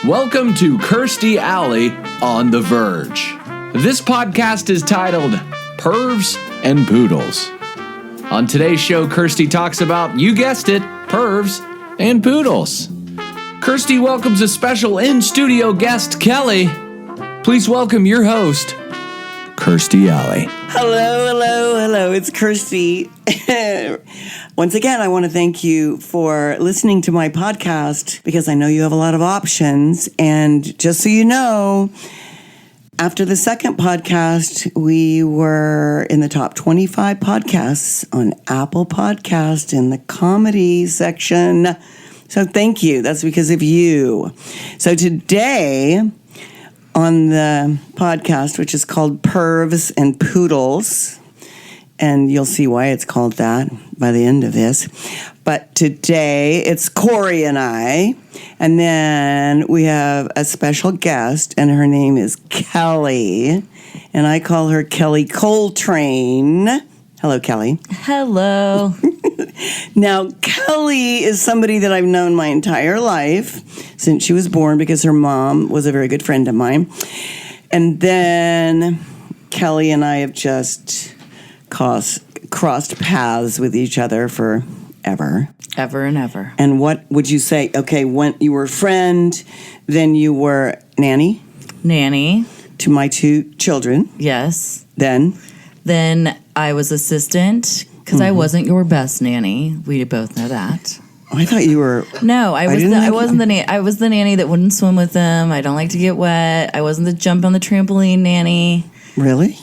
Welcome to Kirstie Alley on The Verge. This podcast is titled PERVS and POODLES. On today's show, Kirstie talks about, you guessed it, PERVS and POODLES. Kirstie welcomes a special in-studio guest, Kelly. Please welcome your host, Kirstie Alley. Hello. It's Kirstie. Once again, I want to thank you for listening to my podcast because I know you have a lot of options. And just so you know, after the second podcast, we were in the top 25 podcasts on Apple Podcast in the comedy section. So thank you. That's because of you. So today on the podcast, which is called PERVS and POODLES, and you'll see why it's called that by the end of this. But today it's Corey and I, and then we have a special guest, and her name is Kelly, and I call her Kelly Coltrane. Hello, Kelly. Hello. Now, Kelly is somebody that I've known my entire life since she was born because her mom was a very good friend of mine. And then Kelly and I have just crossed paths with each other forever. Ever and ever. And what would you say? Okay, when you were a friend, then you were nanny? Nanny. To my two children. Yes. Then I was assistant because I wasn't your best nanny. We both know that. I thought you were. No, I wasn't the nanny. I was the nanny that wouldn't swim with them. I don't like to get wet. I wasn't the jump on the trampoline nanny. Really?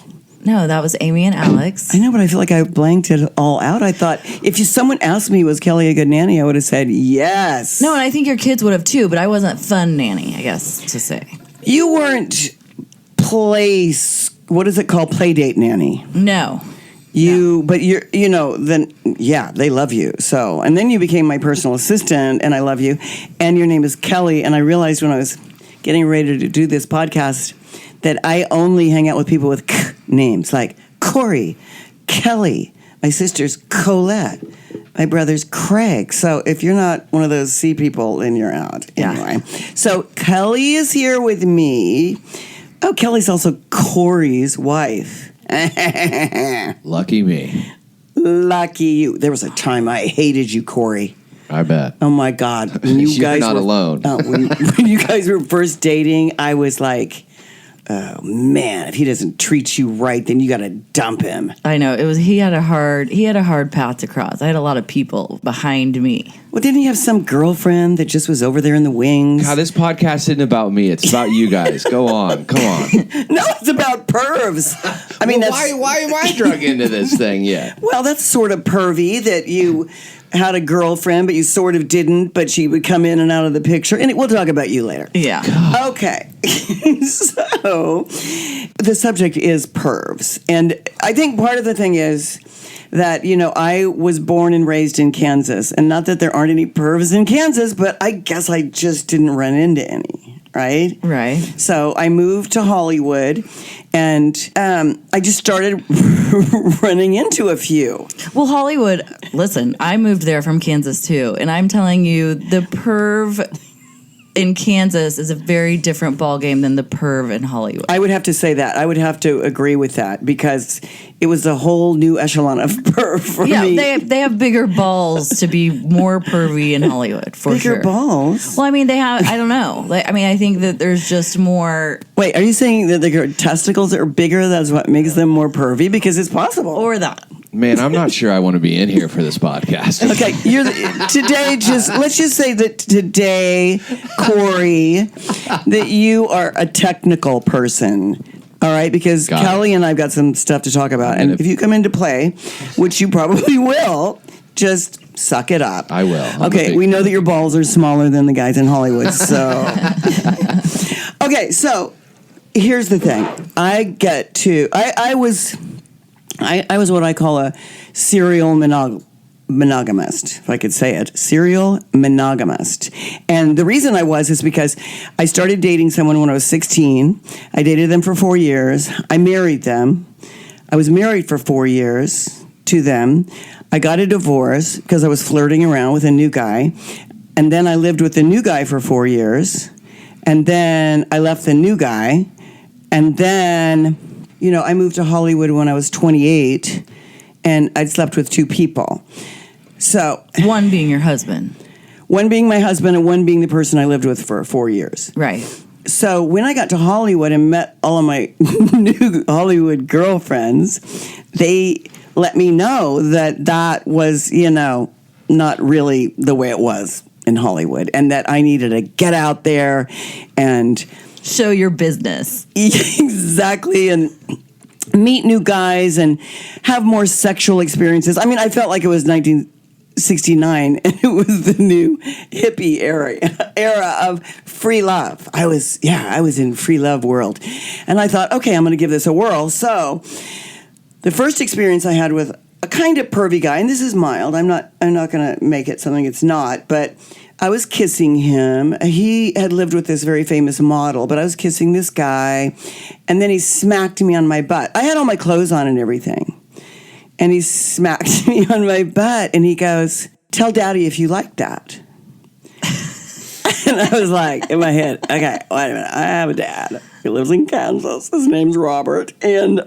No, that was Amy and Alex. I know, but I feel like I blanked it all out. I thought if someone asked me, was Kelly a good nanny, I would have said yes. No, and I think your kids would have too, but I wasn't fun nanny, I guess to say. You weren't what is it called? Play date nanny. No. But they love you. So, and then you became my personal assistant, and I love you. And your name is Kelly. And I realized when I was getting ready to do this podcast that I only hang out with people with K names, like Corey, Kelly, my sister's Colette, my brother's Craig. So if you're not one of those C people, then you're out. Yeah. Anyway, so Kelly is here with me. Oh, Kelly's also Corey's wife. Lucky me. Lucky you. There was a time I hated you, Corey. I bet. Oh, my God. When you You're guys not alone. When you guys were first dating, I was like, oh, man, if he doesn't treat you right, then you got to dump him. I know. He had a hard path to cross. I had a lot of people behind me. Well, didn't he have some girlfriend that just was over there in the wings? God, this podcast isn't about me. It's about you guys. Go on. Come on. No, it's about pervs. I mean, why am I drug into this thing yet? Well, that's sort of pervy that you had a girlfriend, but you sort of didn't, but she would come in and out of the picture. And we'll talk about you later. Yeah. God. Okay. So the subject is pervs. And I think part of the thing is that, I was born and raised in Kansas. And not that there aren't any pervs in Kansas, but I guess I just didn't run into any. Right? Right. So I moved to Hollywood, and I just started running into a few. Well, Hollywood, listen, I moved there from Kansas too, and I'm telling you, the perv in Kansas is a very different ballgame than the perv in Hollywood. I would have to say that. I would have to agree with that because it was a whole new echelon of perv for me. Yeah, they have bigger balls to be more pervy in Hollywood, for sure. Bigger balls? Well, I mean, they have, I don't know. I think that there's just more. Wait, are you saying that their testicles are bigger? That's what makes them more pervy? Because it's possible. Or that. Man, I'm not sure I want to be in here for this podcast. Okay, let's just say that today, Corey, that you are a technical person. All right, because Kelly and I've got some stuff to talk about. And if you come into play, which you probably will, just suck it up. I will. Okay, we know that your balls are smaller than the guys in Hollywood, so. Okay, so here's the thing. I was what I call a serial monogamist, if I could say it. Serial monogamist. And the reason I was is because I started dating someone when I was 16. I dated them for 4 years. I married them. I was married for 4 years to them. I got a divorce because I was flirting around with a new guy. And then I lived with the new guy for 4 years. And then I left the new guy. And then, I moved to Hollywood when I was 28, and I'd slept with 2 people. So one being your husband. One being my husband and one being the person I lived with for 4 years. Right. So when I got to Hollywood and met all of my new Hollywood girlfriends, they let me know that was, not really the way it was in Hollywood, and that I needed to get out there and show your business. Exactly. And meet new guys and have more sexual experiences. I mean, I felt like it was 1969 and it was the new hippie era of free love. I was in free love world. And I thought, okay, I'm going to give this a whirl. So the first experience I had with a kind of pervy guy, and this is mild. I'm not going to make it something it's not, but I was kissing him. He had lived with this very famous model, but I was kissing this guy, and then he smacked me on my butt. I had all my clothes on and everything, and he smacked me on my butt, and he goes, "Tell Daddy if you like that." And I was like, in my head, okay, wait a minute. I have a dad who lives in Kansas. His name's Robert, and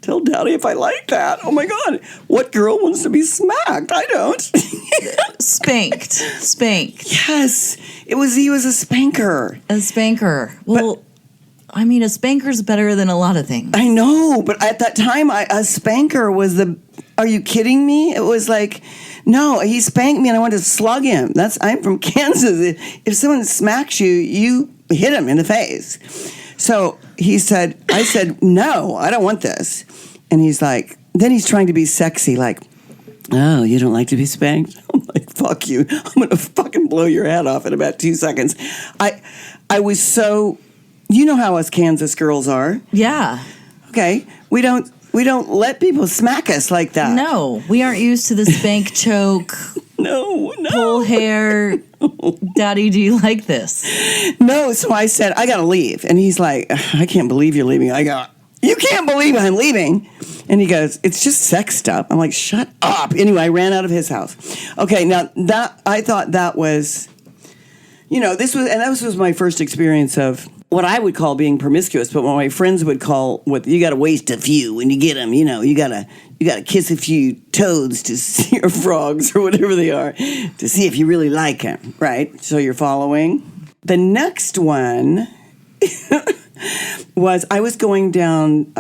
tell Daddy if I like that. Oh my God, what girl wants to be smacked? I don't. Spanked. Yes, he was a spanker. A spanker. Well, a spanker's better than a lot of things. I know, but at that time, a spanker was are you kidding me? It was like, no, he spanked me and I wanted to slug him. I'm from Kansas. If someone smacks you, you hit him in the face. So I said, no, I don't want this. And he's like, then he's trying to be sexy, like, oh, you don't like to be spanked? I'm like, fuck you. I'm going to fucking blow your head off in about 2 seconds. I was so, you know how us Kansas girls are. Yeah. Okay. We don't let people smack us like that. No, we aren't used to the spank, choke. No. Pull hair. Daddy, do you like this? No, so I said, I got to leave. And he's like, I can't believe you're leaving. I go, you can't believe I'm leaving. And he goes, it's just sex stuff. I'm like, shut up. Anyway, I ran out of his house. Okay, now I thought that was, this was my first experience of what I would call being promiscuous, but what my friends would call you got to waste a few when you get them. You got to kiss a few toads to see, or frogs or whatever they are, to see if you really like them, right? So you're following. The next one was I was going down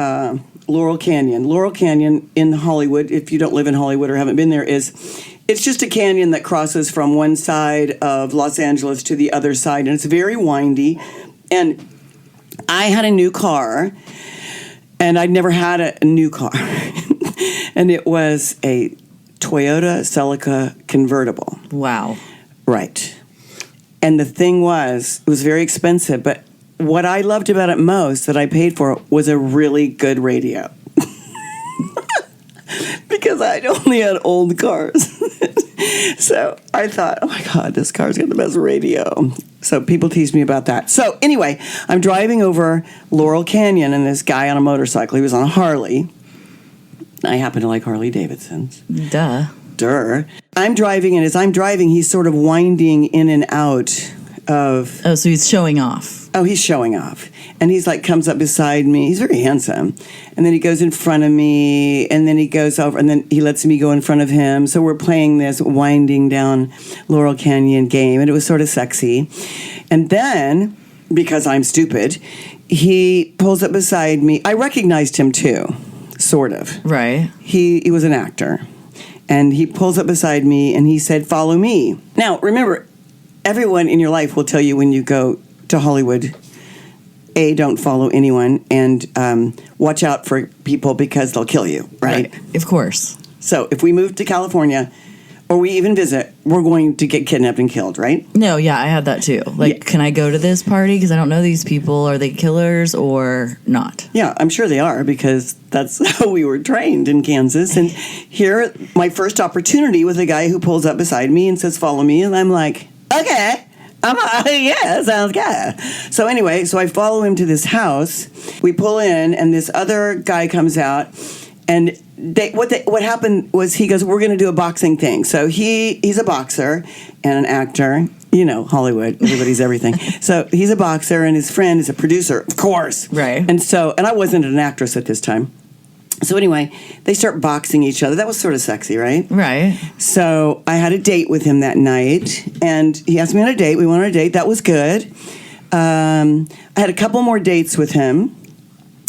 Laurel Canyon. Laurel Canyon in Hollywood, if you don't live in Hollywood or haven't been there, it's just a canyon that crosses from one side of Los Angeles to the other side, and it's very windy. And I had a new car, and I'd never had a new car. And it was a Toyota Celica convertible. Wow. Right. And the thing it was very expensive, but what I loved about it most that I paid for was a really good radio. Because I'd only had old cars. So I thought, oh my God, this car's got the best radio. So people teased me about that. So anyway, I'm driving over Laurel Canyon, and this guy on a motorcycle, he was on a Harley. I happen to like Harley Davidsons. Duh. I'm driving, and as I'm driving, he's sort of winding in and out of... Oh, so he's showing off. Oh, he's showing off. And he's like, comes up beside me. He's very handsome. And then he goes in front of me, and then he goes over, and then he lets me go in front of him. So we're playing this winding down Laurel Canyon game, and it was sort of sexy. And then, because I'm stupid, he pulls up beside me. I recognized him too, sort of. Right. He was an actor. And he pulls up beside me, and he said, follow me. Now, remember, everyone in your life will tell you when you go to Hollywood, don't follow anyone, and watch out for people because they'll kill you, right? Of course. So if we move to California, or we even visit, we're going to get kidnapped and killed, right? No, yeah, I had that too. Like, Can I go to this party? Because I don't know these people. Are they killers or not? Yeah, I'm sure they are, because that's how we were trained in Kansas. And here, my first opportunity with a guy who pulls up beside me and says, follow me. And I'm like, okay. Yeah, that sounds good. So anyway, so I follow him to this house. We pull in, and this other guy comes out, and what happened was he goes, we're going to do a boxing thing. So he's a boxer and an actor, You know, Hollywood, everybody's everything. So he's a boxer, and his friend is a producer, of course. Right. And I wasn't an actress at this time. So anyway, they start boxing each other. That was sort of sexy, right? Right. So I had a date with him that night, and he asked me on a date. We went on a date. That was good. I had a couple more dates with him,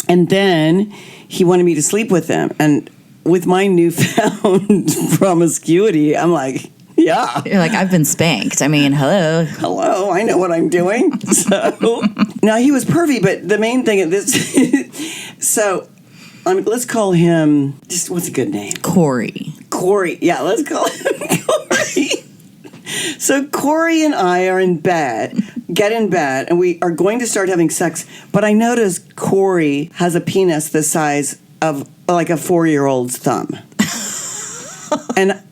and then he wanted me to sleep with him. And with my newfound promiscuity, I'm like, yeah. You're like, I've been spanked. I mean, hello, I know what I'm doing. So now he was pervy, but the main thing of this, so let's call him, just what's a good name? Corey. Yeah, let's call him Corey. So Corey and I are get in bed, and we are going to start having sex, but I notice Corey has a penis the size of like a 4-year-old's thumb. And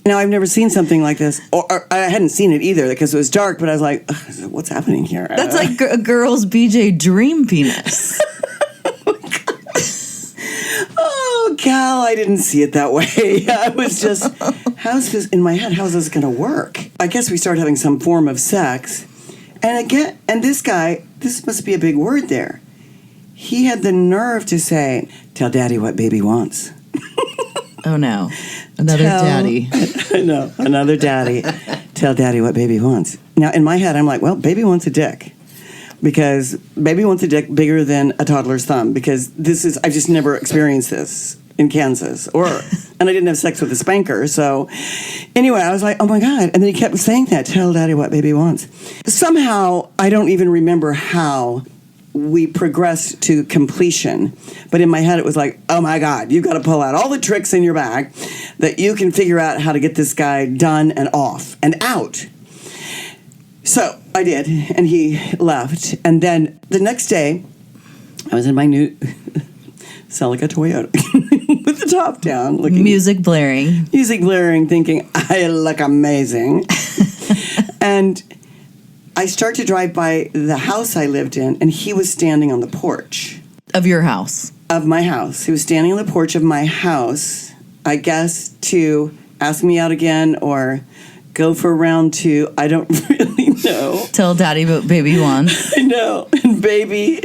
now, I've never seen something like this, or I hadn't seen it either because it was dark, but I was like, what's happening here? That's like a girl's BJ dream penis. Oh, Cal, I didn't see it that way. I was just, in my head, how's this going to work? I guess we started having some form of sex. And this guy, this must be a big word there. He had the nerve to say, tell daddy what baby wants. Oh, no. Another daddy. No, another daddy. Tell daddy what baby wants. Now, in my head, I'm like, well, baby wants a dick. Because baby wants a dick bigger than a toddler's thumb. Because I've just never experienced this in Kansas. And I didn't have sex with a spanker. So anyway, I was like, oh my God. And then he kept saying that, tell daddy what baby wants. Somehow, I don't even remember how we progressed to completion. But in my head, it was like, oh my God, you've got to pull out all the tricks in your bag that you can figure out how to get this guy done and off and out. So I did, and he left. And then the next day, I was in my new Celica Toyota with the top down. Music blaring, thinking, I look amazing. And I start to drive by the house I lived in, and he was standing on the porch. Of your house? Of my house. He was standing on the porch of my house, I guess, to ask me out again or go for round 2. I don't really know. Tell daddy what baby wants. I know. And baby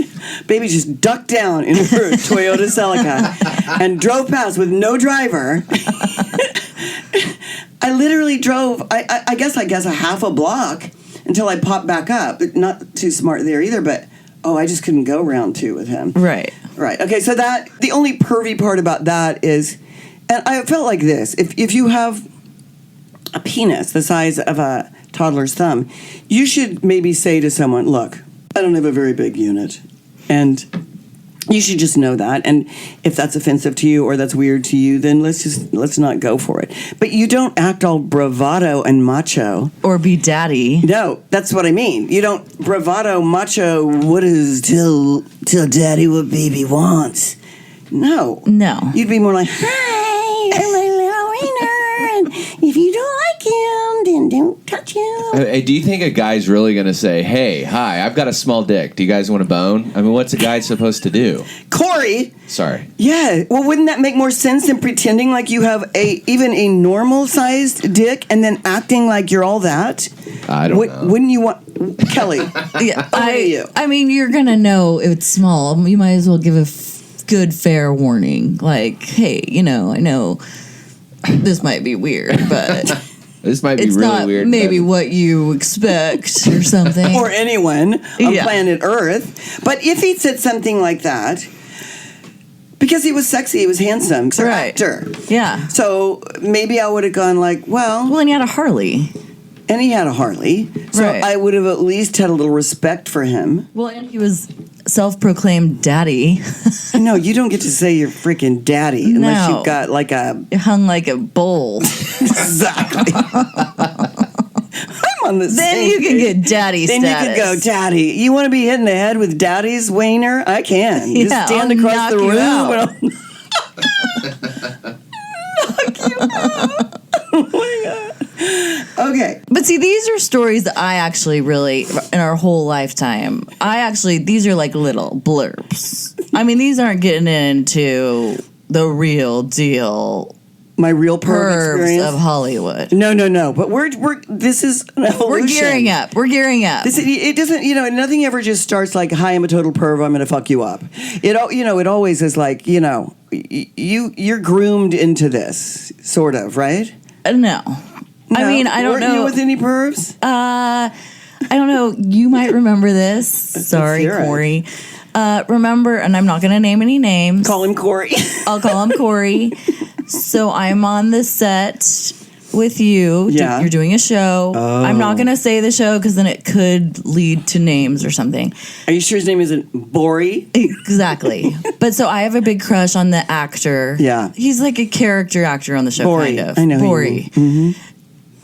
just ducked down in her Toyota Celica and drove past with no driver. I literally drove, I guess a half a block until I popped back up. Not too smart there either, but, I just couldn't go round 2 with him. Right. Okay, so the only pervy part about that is, and I felt like this, if you have a penis the size of a toddler's thumb, you should maybe say to someone, look, I don't have a very big unit, and you should just know that. And if that's offensive to you or that's weird to you, then let's not go for it. But you don't act all bravado and macho. Or be daddy. No, that's what I mean. You don't bravado, macho, what is tell daddy what baby wants. No. You'd be more like, hi, I'm a little wiener, and if you don't like him, then don't touch him. Do you think a guy's really going to say, hey, hi, I've got a small dick. Do you guys want to bone? I mean, what's a guy supposed to do? Corey. Sorry. Yeah. Well, wouldn't that make more sense than pretending like you have even a normal-sized dick and then acting like you're all that? I don't know. Wouldn't you want... Kelly, Yeah, you? I mean, you're going to know it's small. You might as well give a good, fair warning. Like, hey, I know this might be weird, but... This might be it's really not weird. Maybe what you expect or something. Or anyone on planet Earth. But if he said something like that, because he was sexy, he was handsome, he's an actor. Yeah. So maybe I would have gone like, well... and he had a Harley. And he had a Harley. So I would have at least had a little respect for him. Well, and he was self-proclaimed daddy. No, you don't get to say you're freaking daddy unless you've got like a... It hung like a bowl. Exactly. I'm on the Then you can get daddy then status. Then you can go, daddy. You want to be hit in the head with daddy's wiener? I can. Yeah, just stand I'll across the knock room. Knock you out. Oh my God. Okay. But see, these are stories that I actually really, in our whole lifetime, these are like little blurbs. I mean, these aren't getting into the real deal. My real perv experience of Hollywood. No. But this is an evolution. We're gearing up. It doesn't, nothing ever just starts like, hi, I'm a total perv, I'm going to fuck you up. It always is like, you're groomed into this, sort of, right? No. I mean, I don't know. Weren't you with any pervs? I don't know. You might remember this. Sorry, Corey. Remember, and I'm not going to name any names. Call him Corey. I'll call him Corey. So I'm on the set with you. Yeah. You're doing a show. Oh. I'm not going to say the show because then it could lead to names or something. Are you sure his name isn't Bori? Exactly. But so I have a big crush on the actor. Yeah. He's like a character actor on the show, Bori. kind of. I know Bori.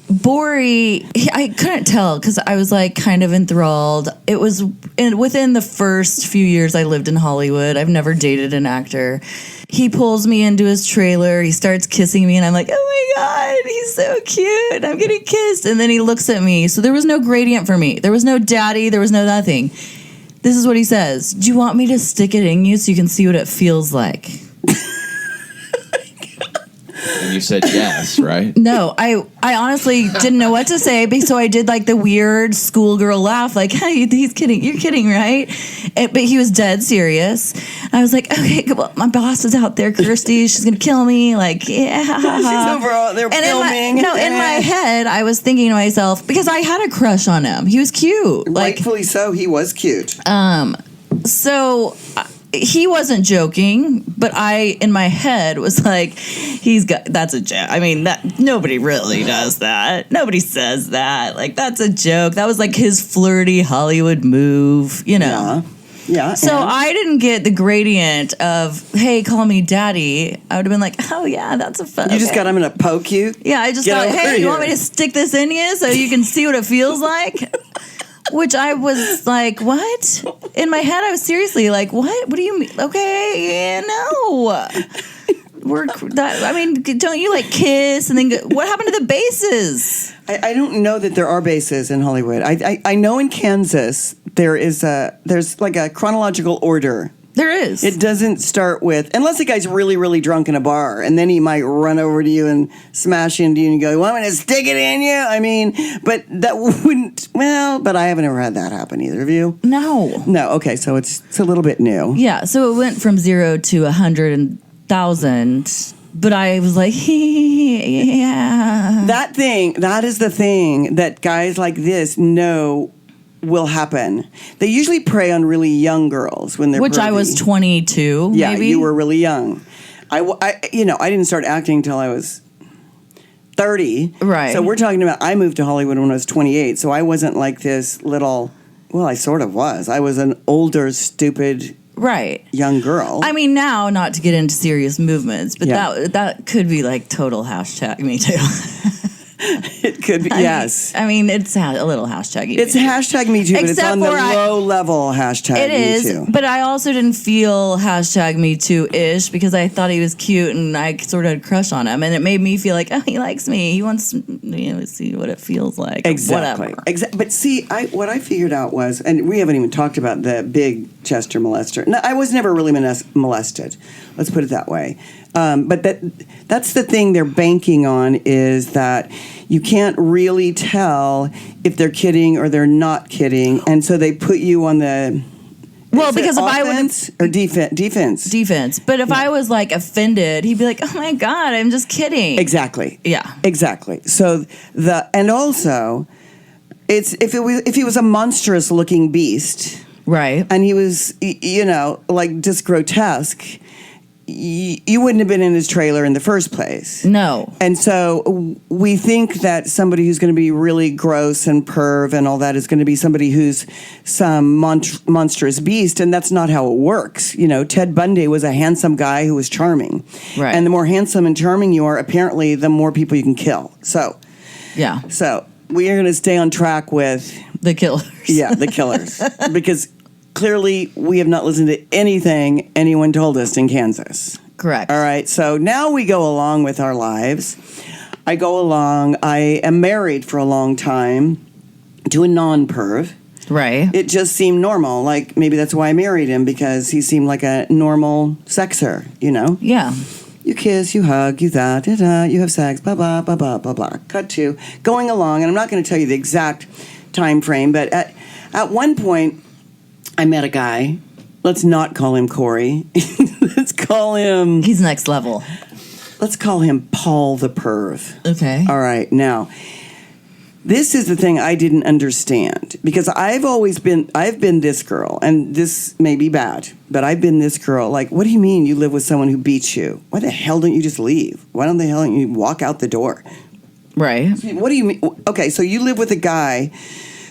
Bori, I couldn't tell because I was like kind of enthralled. It was within the first few years I lived in Hollywood. I've never dated an actor. He pulls me into his trailer. He starts kissing me, and I'm like, oh my God, he's so cute. I'm getting kissed. And then he looks at me. So there was no gradient for me. There was no daddy. There was no nothing. This is what he says. Do you want me to stick it in you so you can see what it feels like? And you said yes, right? No, I honestly didn't know what to say, so I did like the weird schoolgirl laugh, like, hey, he's kidding. You're kidding, right? But he was dead serious. I was like, okay, well, my boss is out there, Kirstie. She's going to kill me. Like, yeah. She's overall, they're filming. In my head, I was thinking to myself, because I had a crush on him. He was cute. Rightfully so, he was cute. So he wasn't joking, but I, in my head, was like, that's a joke. I mean, that nobody really does that. Nobody says that. Like, that's a joke. That was like his flirty Hollywood move, Yeah. So I didn't get the gradient of, hey, call me daddy. I would have been like, oh, yeah, that's a fun. You just got, I'm going to poke you? Yeah, I just thought, hey, you want me to stick this in you so you can see what it feels like? Which I was like, what? In my head, I was seriously like, what? What do you mean? Okay, no. Don't you like kiss and then what happened to the bases? I don't know that there are bases in Hollywood. I know in Kansas there's like a chronological order. There is. It doesn't start with, unless the guy's really, really drunk in a bar, and then he might run over to you and smash into you and go, you want me to stick it in you? I mean, but that wouldn't, but I haven't ever had that happen, either of you? No. No, okay, so it's a little bit new. Yeah, so it went from 0 to 100,000, but I was like, yeah. That is the thing that guys like this know will happen. They usually prey on really young girls when they're Which pervy. I was 22, Yeah, maybe. you were really young. I didn't start acting until I was 30. Right. So we're talking about, I moved to Hollywood when I was 28, so I wasn't like this little, I sort of was. I was an older, stupid young girl. I mean, now, not to get into serious movements, but that could be like total hashtag me too. It could be, yes. I mean, it's a little hashtag. It's hashtag me too, but it's on the low level hashtag it me is, too. But I also didn't feel hashtag me too-ish because I thought he was cute and I sort of had a crush on him. And it made me feel like, oh, he likes me. He wants to see what it feels like. Exactly. But see, what I figured out was, and we haven't even talked about the big Chester molester. No, I was never really molested. Let's put it that way. But that's the thing they're banking on, is that you can't really tell if they're kidding or they're not kidding, and so they put you on the because if I wouldn't or defense. But if I was like offended, he'd be like, "Oh my God, I'm just kidding." Exactly. Yeah. Exactly. So and also, it's if he was a monstrous looking beast, right, and he was like just grotesque, you wouldn't have been in his trailer in the first place. No. And so we think that somebody who's going to be really gross and perv and all that is going to be somebody who's some monstrous beast, and that's not how it works. Ted Bundy was a handsome guy who was charming. Right. And the more handsome and charming you are, apparently, the more people you can kill. So, yeah. So we are going to stay on track with the killers. Yeah, the killers. Because clearly, we have not listened to anything anyone told us in Kansas. Correct. All right, so now we go along with our lives. I am married for a long time to a non-perv. Right. It just seemed normal. Like, maybe that's why I married him, because he seemed like a normal sexer, Yeah. You kiss, you hug, you that, da, da, you have sex, blah, blah, blah, blah, blah, blah. Cut to going along, and I'm not going to tell you the exact time frame, but at one point, I met a guy. Let's not call him Corey. Let's call him... He's next level. Let's call him Paul the Perv. Okay. All right, now... This is the thing I didn't understand, because I've been this girl, and this may be bad, but I've been this girl. Like, what do you mean you live with someone who beats you? Why the hell don't you just leave? Why don't the hell don't you walk out the door? Right. What do you mean? Okay, so you live with a guy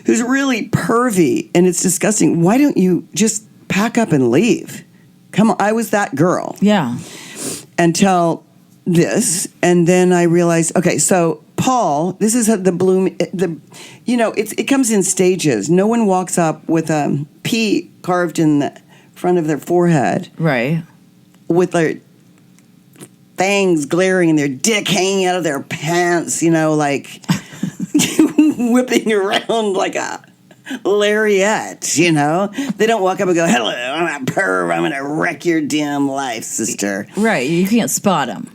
who's really pervy, and it's disgusting. Why don't you just pack up and leave? Come on, I was that girl. Yeah. Until this, and then I realized, okay, so Paul, this is the bloom, it comes in stages. No one walks up with a P carved in the front of their forehead. Right. With their fangs glaring and their dick hanging out of their pants, like whipping around like a lariat, They don't walk up and go, hello, I'm a perv, I'm going to wreck your damn life, sister. Right, you can't spot him.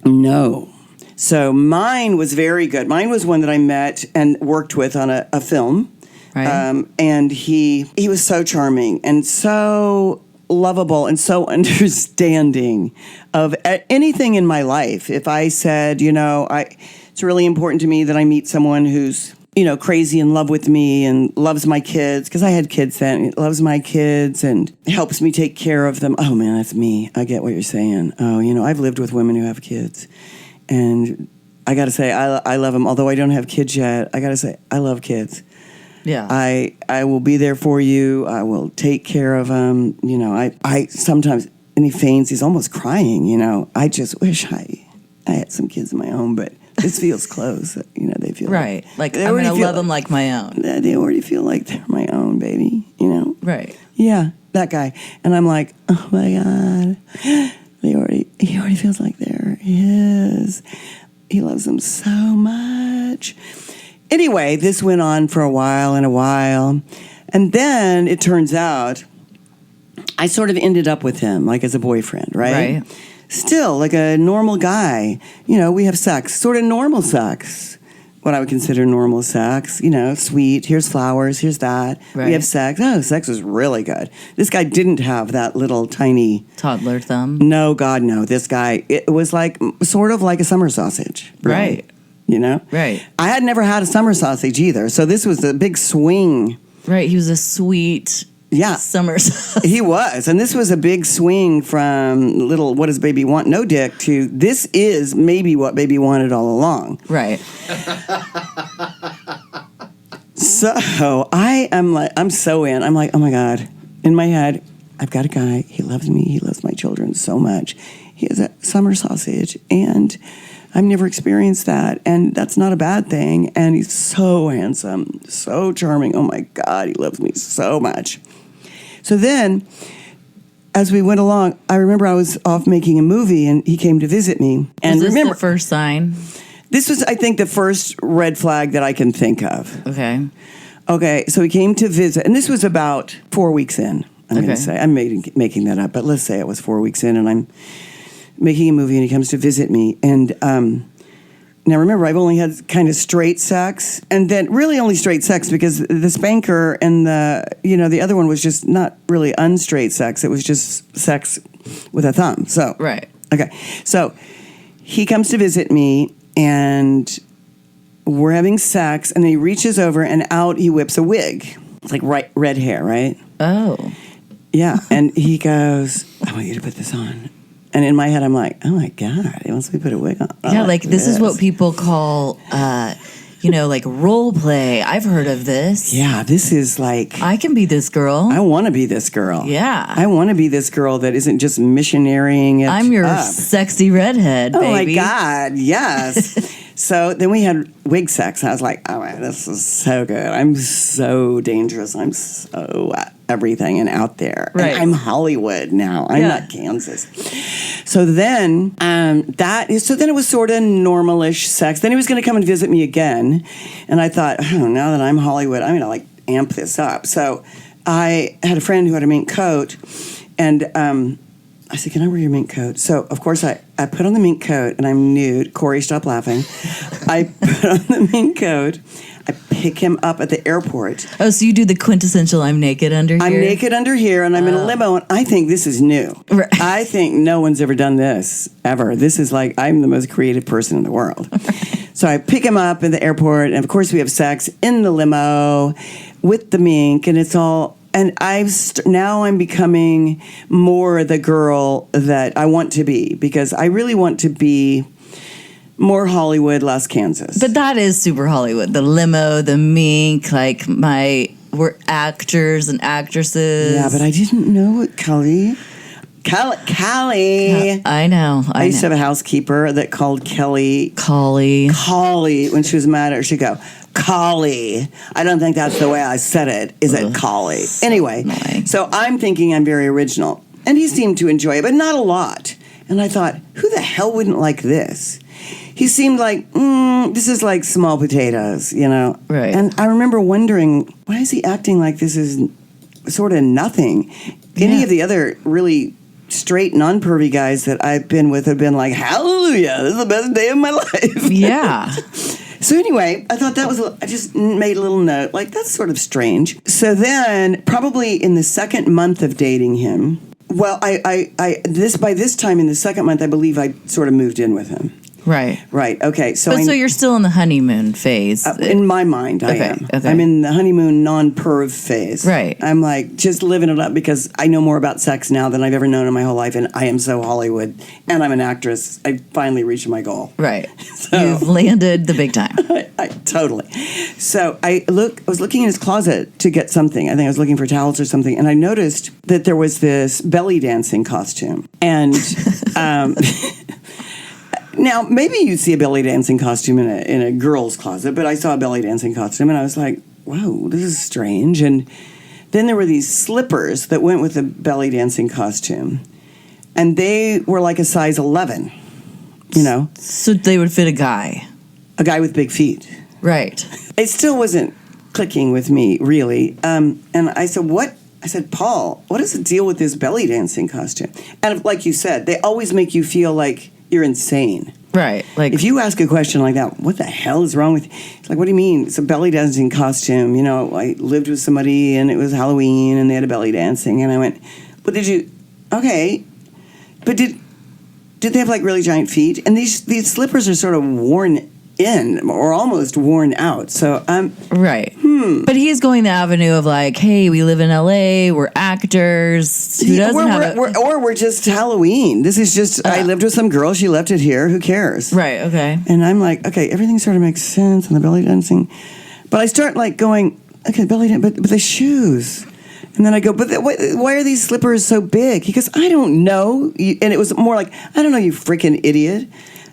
No. So mine was very good. Mine was one that I met and worked with on a film. Right. And he was so charming and so lovable and so understanding of anything in my life. If I said, it's really important to me that I meet someone who's, crazy in love with me and loves my kids, because I had kids then, loves my kids and helps me take care of them. Oh, man, that's me. I get what you're saying. Oh, I've lived with women who have kids. And I got to say, I love them. Although I don't have kids yet, I got to say, I love kids. Yeah. I will be there for you. I will take care of them. I sometimes, and he feigns, he's almost crying, I just wish I had some kids of my own, but this feels close. They feel right. Like I'm going to love them like my own. They already feel like they're my own, baby, Right. Yeah, that guy. And I'm like, oh my God. He already feels like they're his. He loves them so much. Anyway, this went on for a while. And then it turns out I sort of ended up with him, like as a boyfriend, right? Right. Still, like a normal guy. We have sex, sort of normal sex. What I would consider normal sex, sweet, here's flowers, here's that. Right. We have sex. Oh, sex was really good. This guy didn't have that little tiny... Toddler thumb. No, God, no. This guy, it was like, sort of like a summer sausage. Really, Right. Right. I had never had a summer sausage either, so this was a big swing. Right, he was a sweet... Yeah. Summer sausage. He was. And this was a big swing from little, what does baby want? No dick, to this is maybe what baby wanted all along. Right. So I'm so in. I'm like, oh my God. In my head, I've got a guy. He loves me. He loves my children so much. He has a summer sausage, and I've never experienced that. And that's not a bad thing. And he's so handsome, so charming. Oh my God, he loves me so much. So then, as we went along, I remember I was off making a movie, and he came to visit me. And was this remember, the first sign? This was, I think, the first red flag that I can think of. Okay, so he came to visit, and this was about 4 weeks in, I'm going to say. I'm making that up, but let's say it was 4 weeks in, and I'm making a movie, and he comes to visit me. And now, remember, I've only had kind of straight sex, and then really only straight sex because the spanker and the other one was just not really unstraight sex. It was just sex with a thumb. So right. Okay. So he comes to visit me, and we're having sex, and then he reaches over, and out he whips a wig. It's like red hair, right? Oh. Yeah. And he goes, I want you to put this on. And in my head, I'm like, oh my God, he wants me to put a wig on. Yeah, like this is what people call, like role play. I've heard of this. Yeah, this is like... I can be this girl. I want to be this girl. Yeah. I want to be this girl that isn't just missionarying it I'm your up. sexy redhead, baby. Oh my God, yes. So then we had wig sex. And I was like, oh, man, this is so good. I'm so dangerous. I'm so everything and out there. Right. And I'm Hollywood now. I'm not Kansas. So then then it was sort of normalish sex. Then he was going to come and visit me again. And I thought, oh, now that I'm Hollywood, I'm going to amp this up. So I had a friend who had a mink coat, and I said, can I wear your mink coat? So, of course, I put on the mink coat, and I'm nude. Corey, stop laughing. I put on the mink coat. I pick him up at the airport. Oh, so you do the quintessential I'm naked under here? I'm naked under here, and I'm in a limo, and I think this is new. Right. I think no one's ever done this, ever. This is like, I'm the most creative person in the world. So I pick him up at the airport, and of course we have sex in the limo with the mink, and it's all... And now I'm becoming more the girl that I want to be, because I really want to be more Hollywood, less Kansas. But that is super Hollywood. The limo, the mink, like we're actors and actresses. Yeah, but I didn't know what Callie. I know. I used to have a housekeeper that called Kelly. Collie. When she was mad at her, she'd go, Collie. I don't think that's the way I said it. Is it Collie? Anyway, annoying. So I'm thinking I'm very original. And he seemed to enjoy it, but not a lot. And I thought, who the hell wouldn't like this? He seemed like, this is like small potatoes, you know? Right. And I remember wondering, why is he acting like this is sort of nothing? Any of the other really straight, non-pervy guys that I've been with have been like, hallelujah, this is the best day of my life. Yeah. So anyway, I thought I just made a little note, like, that's sort of strange. So then, probably in the second month of dating him, well, by this time in the second month, I believe I sort of moved in with him. Right. Right. Okay. So so you're still in the honeymoon phase. In my mind, I am. Okay. I'm in the honeymoon non-perv phase. Right. I'm like just living it up because I know more about sex now than I've ever known in my whole life, and I am so Hollywood, and I'm an actress. I finally reached my goal. Right. So, you've landed the big time. Totally. So I was looking in his closet to get something. I think I was looking for towels or something, and I noticed that there was this belly dancing costume, and. Now, maybe you'd see a belly dancing costume in a girl's closet, but I saw a belly dancing costume, and I was like, whoa, this is strange. And then there were these slippers that went with the belly dancing costume, and they were like a size 11, you know? So they would fit a guy. A guy with big feet. Right. It still wasn't clicking with me, really. And I said, what? I said, Paul, what is the deal with this belly dancing costume? And like you said, they always make you feel like you're insane. Right. Like if you ask a question like that, what the hell is wrong with you? It's like, what do you mean? It's a belly dancing costume. You know, I lived with somebody and it was Halloween and they had a belly dancing. And I went, but okay. But did they have like really giant feet? And these slippers are sort of worn in or almost worn out. So right. But he's going the avenue of like, hey, we live in LA, we're actors. Who doesn't have we're just Halloween. This is just I lived with some girl, she left it here, who cares? Right, okay. And I'm like, okay, everything sort of makes sense and the belly dancing. But I start like going, okay, belly dancing, but the shoes. And then I go, but why are these slippers so big? He goes, I don't know. And it was more like, I don't know, you freaking idiot.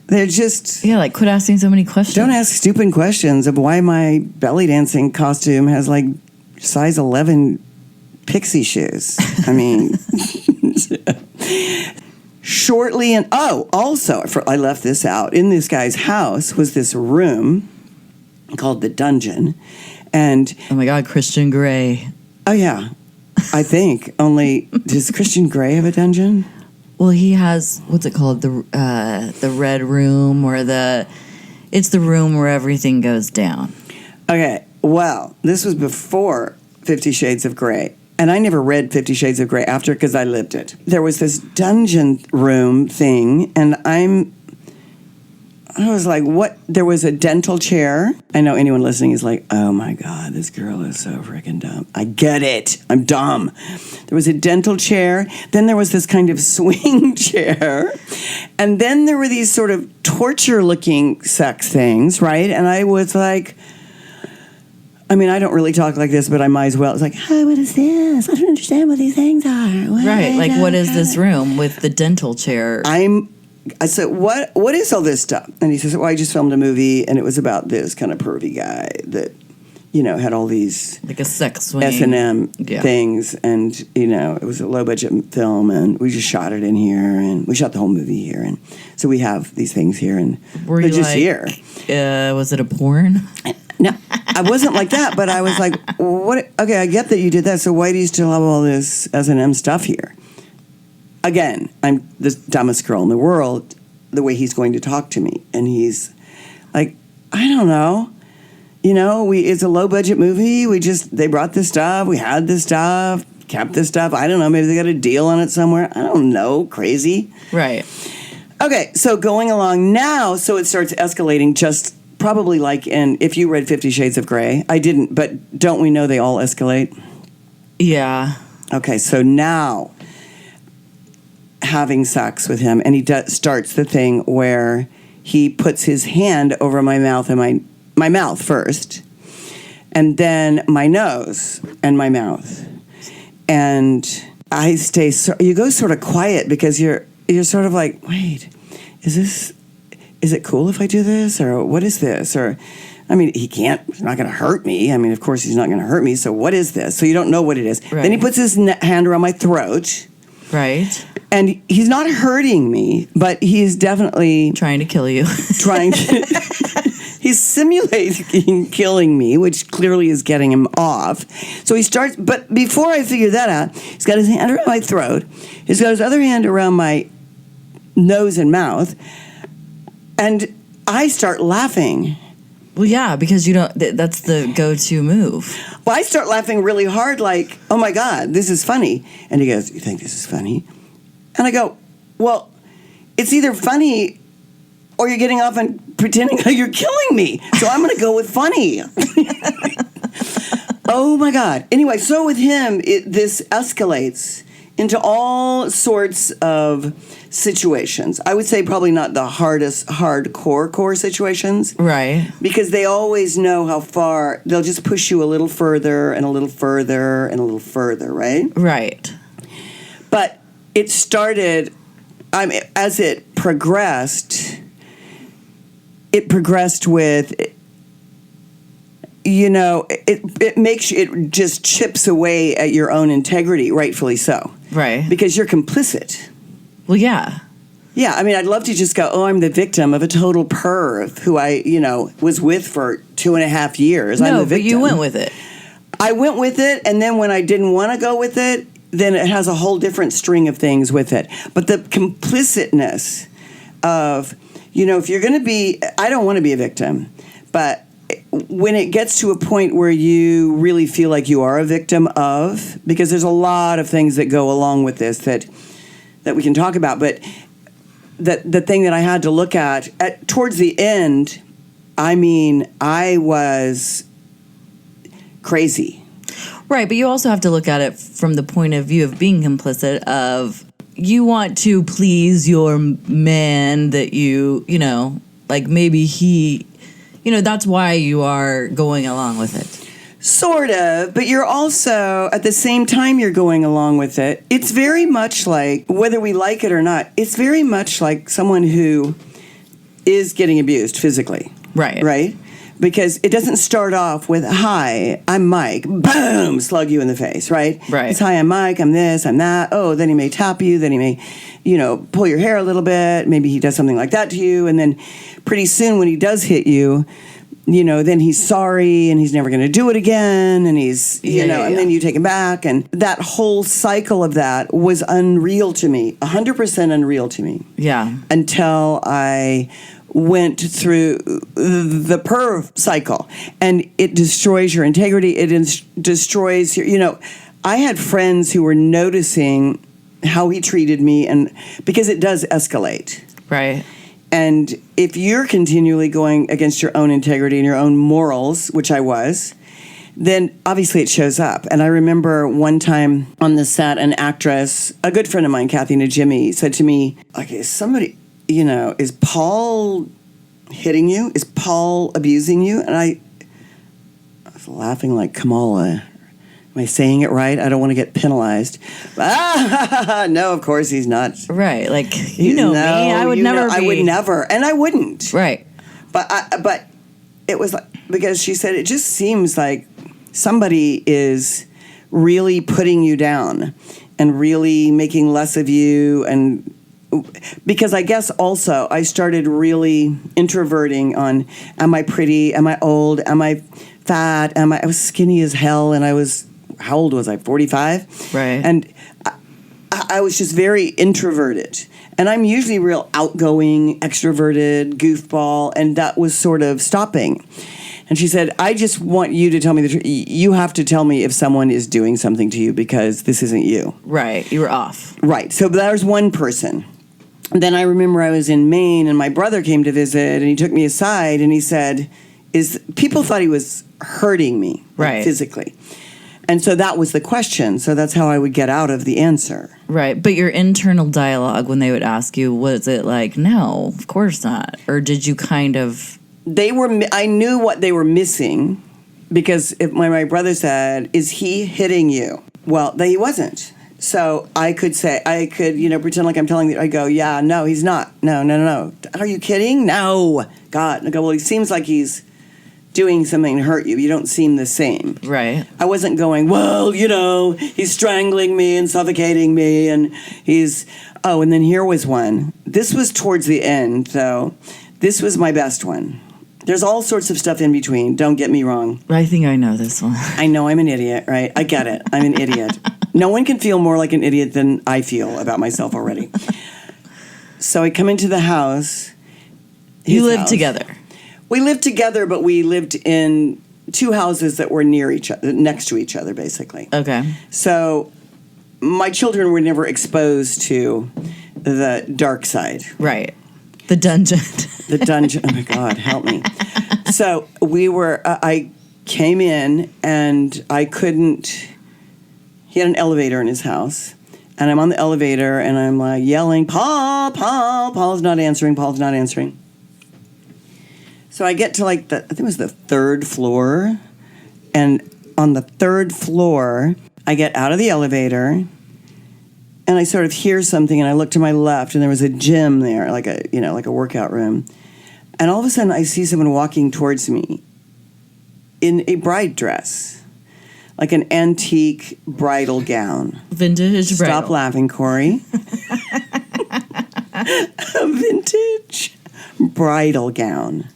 They're just... Yeah, like, quit asking so many questions. Don't ask stupid questions of why my belly dancing costume has, like, size 11 pixie shoes. I mean... Shortly and... Oh, also, I left this out. In this guy's house was this room called the dungeon. And... Oh, my God, Christian Grey. Oh, yeah. I think. Only... Does Christian Grey have a dungeon? Well, he has, what's it called? The red room or it's the room where everything goes down. Okay, well, this was before 50 Shades of Grey. And I never read 50 Shades of Grey after because I lived it. There was this dungeon room thing, and I was like, what? There was a dental chair. I know anyone listening is like, oh my God, this girl is so freaking dumb. I get it. I'm dumb. There was a dental chair. Then there was this kind of swing chair. And then there were these sort of torture-looking sex things, right? And I was like, I mean, I don't really talk like this, but I might as well. It's like, hi, what is this? I don't understand what these things are. Right, like what is this room with the dental chair? I said, what is all this stuff? And he says, well, I just filmed a movie, and it was about this kind of pervy guy that, you know, had all these... Like a sex swing. S&M things, and, you know, it was a low-budget film, and we just shot it in here, and we shot the whole movie here, and so we have these things here, and they're just here. Was it a porn? No, I wasn't like that, but I was like, what? Okay, I get that you did that, so why do you still have all this S&M stuff here? again, I'm the dumbest girl in the world, the way he's going to talk to me. And he's like, I don't know. It's a low-budget movie. They brought this stuff. We had this stuff, kept this stuff. I don't know. Maybe they got a deal on it somewhere. I don't know. Crazy. Right. Okay, so going along now, so it starts escalating just probably like if you read 50 Shades of Grey. I didn't, but don't we know they all escalate? Yeah. Okay, so now having sex with him, and he starts the thing where he puts his hand over my mouth and my mouth first, and then my nose and my mouth. And I you go sort of quiet because you're sort of like, wait, is it cool if I do this? Or what is this? Or, I mean, he's not going to hurt me. I mean, of course he's not going to hurt me. So what is this? So you don't know what it is. Right. Then he puts his hand around my throat. Right. And he's not hurting me, but he's definitely trying to kill you. He's simulating killing me, which clearly is getting him off. So he starts, but before I figure that out, he's got his hand around my throat. He's got his other hand around my nose and mouth. And I start laughing. Well, yeah, because that's the go-to move. Well, I start laughing really hard, like, oh my God, this is funny. And he goes, you think this is funny? And I go, well, it's either funny or you're getting off and pretending like you're killing me. So I'm going to go with funny. Oh my God. Anyway, so with him, this escalates into all sorts of situations. I would say probably not the hardcore situations. Right. Because they always know how far, they'll just push you a little further and a little further and a little further, right? Right. But it started, as it progressed with, it makes you, it just chips away at your own integrity, rightfully so. Right. Because you're complicit. Well, yeah. Yeah, I mean, I'd love to just go, oh, I'm the victim of a total perv who I, was with for 2.5 years. I'm the victim. But you went with it. I went with it, and then when I didn't want to go with it, then it has a whole different string of things with it. But the complicitness of, if you're going to be, I don't want to be a victim, but when it gets to a point where you really feel like you are a victim of, because there's a lot of things that go along with this that we can talk about, but the thing that I had to look at towards the end, I mean, I was crazy. Right, but you also have to look at it from the point of view of being complicit of you want to please your man that like maybe he, that's why you are going along with it. Sort of, but you're also, at the same time you're going along with it, it's very much like, whether we like it or not, it's very much like someone who is getting abused physically. Right. Right? Because it doesn't start off with, hi, I'm Mike, boom, slug you in the face, right? Right. It's, hi, I'm Mike, I'm this, I'm that. Oh, then he may tap you, then he may, pull your hair a little bit. Maybe he does something like that to you. And then pretty soon when he does hit you, then he's sorry and he's never going to do it again. And he's, and then you take him back. And that whole cycle of that was unreal to me, 100% unreal to me. Yeah. Until I went through the perv cycle, and it destroys your integrity. It destroys your, I had friends who were noticing how he treated me, and because it does escalate. Right. And if you're continually going against your own integrity and your own morals, which I was, then obviously it shows up. And I remember one time on the set, an actress, a good friend of mine, Kathy Najimy, said to me, okay, somebody, is Paul hitting you? Is Paul abusing you? And I was laughing like Kamala. Am I saying it right? I don't want to get penalized. No, of course he's not. Right, like, me. I would never be. I would never, and I wouldn't. Right. But it was like, because she said, it just seems like somebody is really putting you down and really making less of you, and because I guess also I started really introverting on, am I pretty? Am I old? Am I fat? I was skinny as hell, and I was, how old was I? 45? Right. And I was just very introverted. And I'm usually real outgoing, extroverted, goofball, and that was sort of stopping. And she said, I just want you to tell me the truth. You have to tell me if someone is doing something to you because this isn't you. Right. You were off. Right. So there's one person. Then I remember I was in Maine and my brother came to visit and he took me aside and he said, people thought he was hurting me physically. And so that was the question. So that's how I would get out of the answer. Right. But your internal dialogue when they would ask you, was it like, no, of course not? Or did you kind of... I knew what they were missing because when my brother said, is he hitting you? Well, he wasn't. So I could, pretend like I'm telling you. I go, yeah, no, he's not. No. Are you kidding? No. God. I go, well, he seems like he's doing something to hurt you. You don't seem the same. Right. I wasn't going, well, he's strangling me and suffocating me and he's... Oh, and then here was one. This was towards the end, though. This was my best one. There's all sorts of stuff in between. Don't get me wrong. I think I know this one. I know I'm an idiot, right? I get it. I'm an idiot. No one can feel more like an idiot than I feel about myself already. So I come into the house. You lived together. We lived together, but we lived in two houses that were near each other, next to each other, basically. Okay. So my children were never exposed to the dark side. Right. The dungeon. The dungeon. Oh, my God, help me. So I came in, and I couldn't... He had an elevator in his house, and I'm on the elevator, and I'm like yelling, Paul. Paul's not answering. So I get to I think it was the third floor, and on the third floor, I get out of the elevator, and I sort of hear something, and I look to my left, and there was a gym there, like a workout room. And all of a sudden, I see someone walking towards me in a bride dress, like an antique bridal gown. Vintage bridal. Stop laughing, Corey. A vintage bridal gown.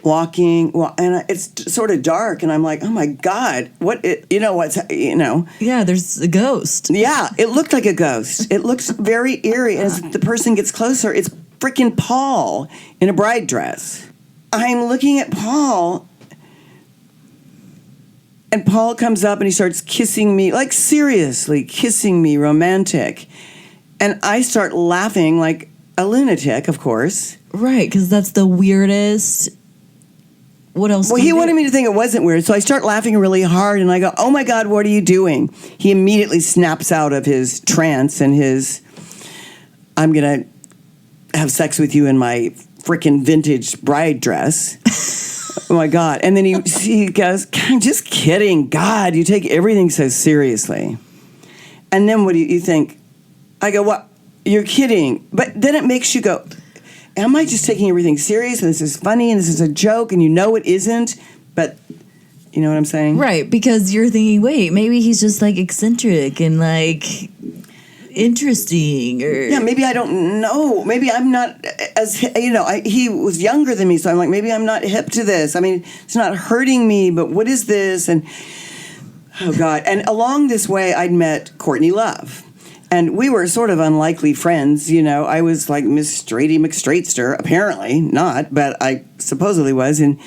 Walking, and it's sort of dark, and I'm like, oh my God, Yeah, there's a ghost. Yeah, it looked like a ghost. It looks very eerie. As the person gets closer, it's freaking Paul in a bride dress. I'm looking at Paul, and Paul comes up and he starts kissing me, like seriously kissing me, romantic. And I start laughing like a lunatic, of course. Right, because that's the weirdest... What else? Well, he wanted me to think it wasn't weird, so I start laughing really hard, and I go, oh my God, what are you doing? He immediately snaps out of his trance and I'm going to have sex with you in my freaking vintage bride dress. Oh my God. And then he goes, I'm just kidding. God, you take everything so seriously. And then what do you think? I go, what? You're kidding. But then it makes you go... Am I just taking everything serious and this is funny and this is a joke and it isn't, but you know what I'm saying? Right, because you're thinking, wait, maybe he's just like eccentric and like interesting or... Yeah, maybe I don't know. Maybe I'm not as, he was younger than me, so I'm like, maybe I'm not hip to this. I mean, it's not hurting me, but what is this? And, oh God. And along this way, I'd met Courtney Love. And we were sort of unlikely friends, I was like Miss Straighty McStraightster, apparently not, but I supposedly was. And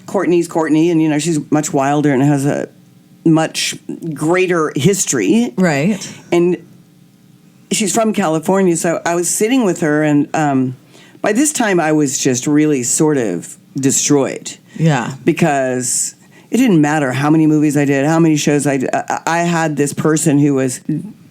Courtney's Courtney, and she's much wilder and has a much greater history. Right. And she's from California, so I was sitting with her, and by this time I was just really sort of destroyed. Yeah. Because it didn't matter how many movies I did, how many shows I did. I had this person who was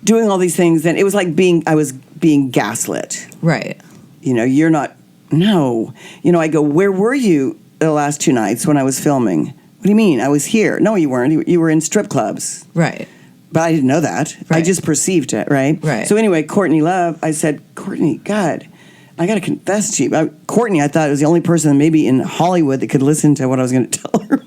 doing all these things, and it was like I was being gaslit. Right. You're not, no. I go, where were you the last 2 nights when I was filming? What do you mean? I was here. No, you weren't. You were in strip clubs. Right. But I didn't know that. Right. I just perceived it, right? Right. So anyway, Courtney Love, I said, Courtney, God, I got to confess to you. Courtney, I thought, was the only person maybe in Hollywood that could listen to what I was going to tell her.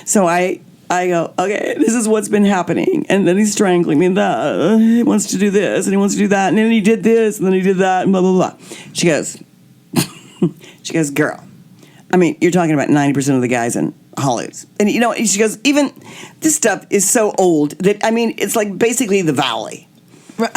So I go, okay, this is what's been happening. And then he's strangling me. He wants to do this, and he wants to do that. And then he did this, and then he did that, and blah, blah, blah. She goes, girl, I mean, you're talking about 90% of the guys in Hollywood. And, she goes, even this stuff is so old that, I mean, it's like basically the Valley. Right.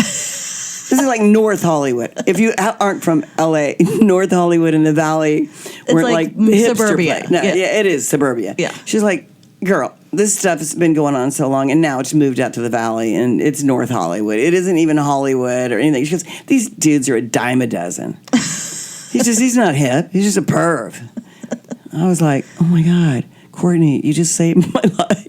This is like North Hollywood. If you aren't from LA, North Hollywood in the Valley, where like the hipster suburbia. place. No, yeah, it is suburbia. Yeah. She's like, girl, this stuff has been going on so long, and now it's moved out to the Valley, and it's North Hollywood. It isn't even Hollywood or anything. She goes, these dudes are a dime a dozen. He's not hip. He's just a perv. I was like, oh my God, Courtney, you just saved my life.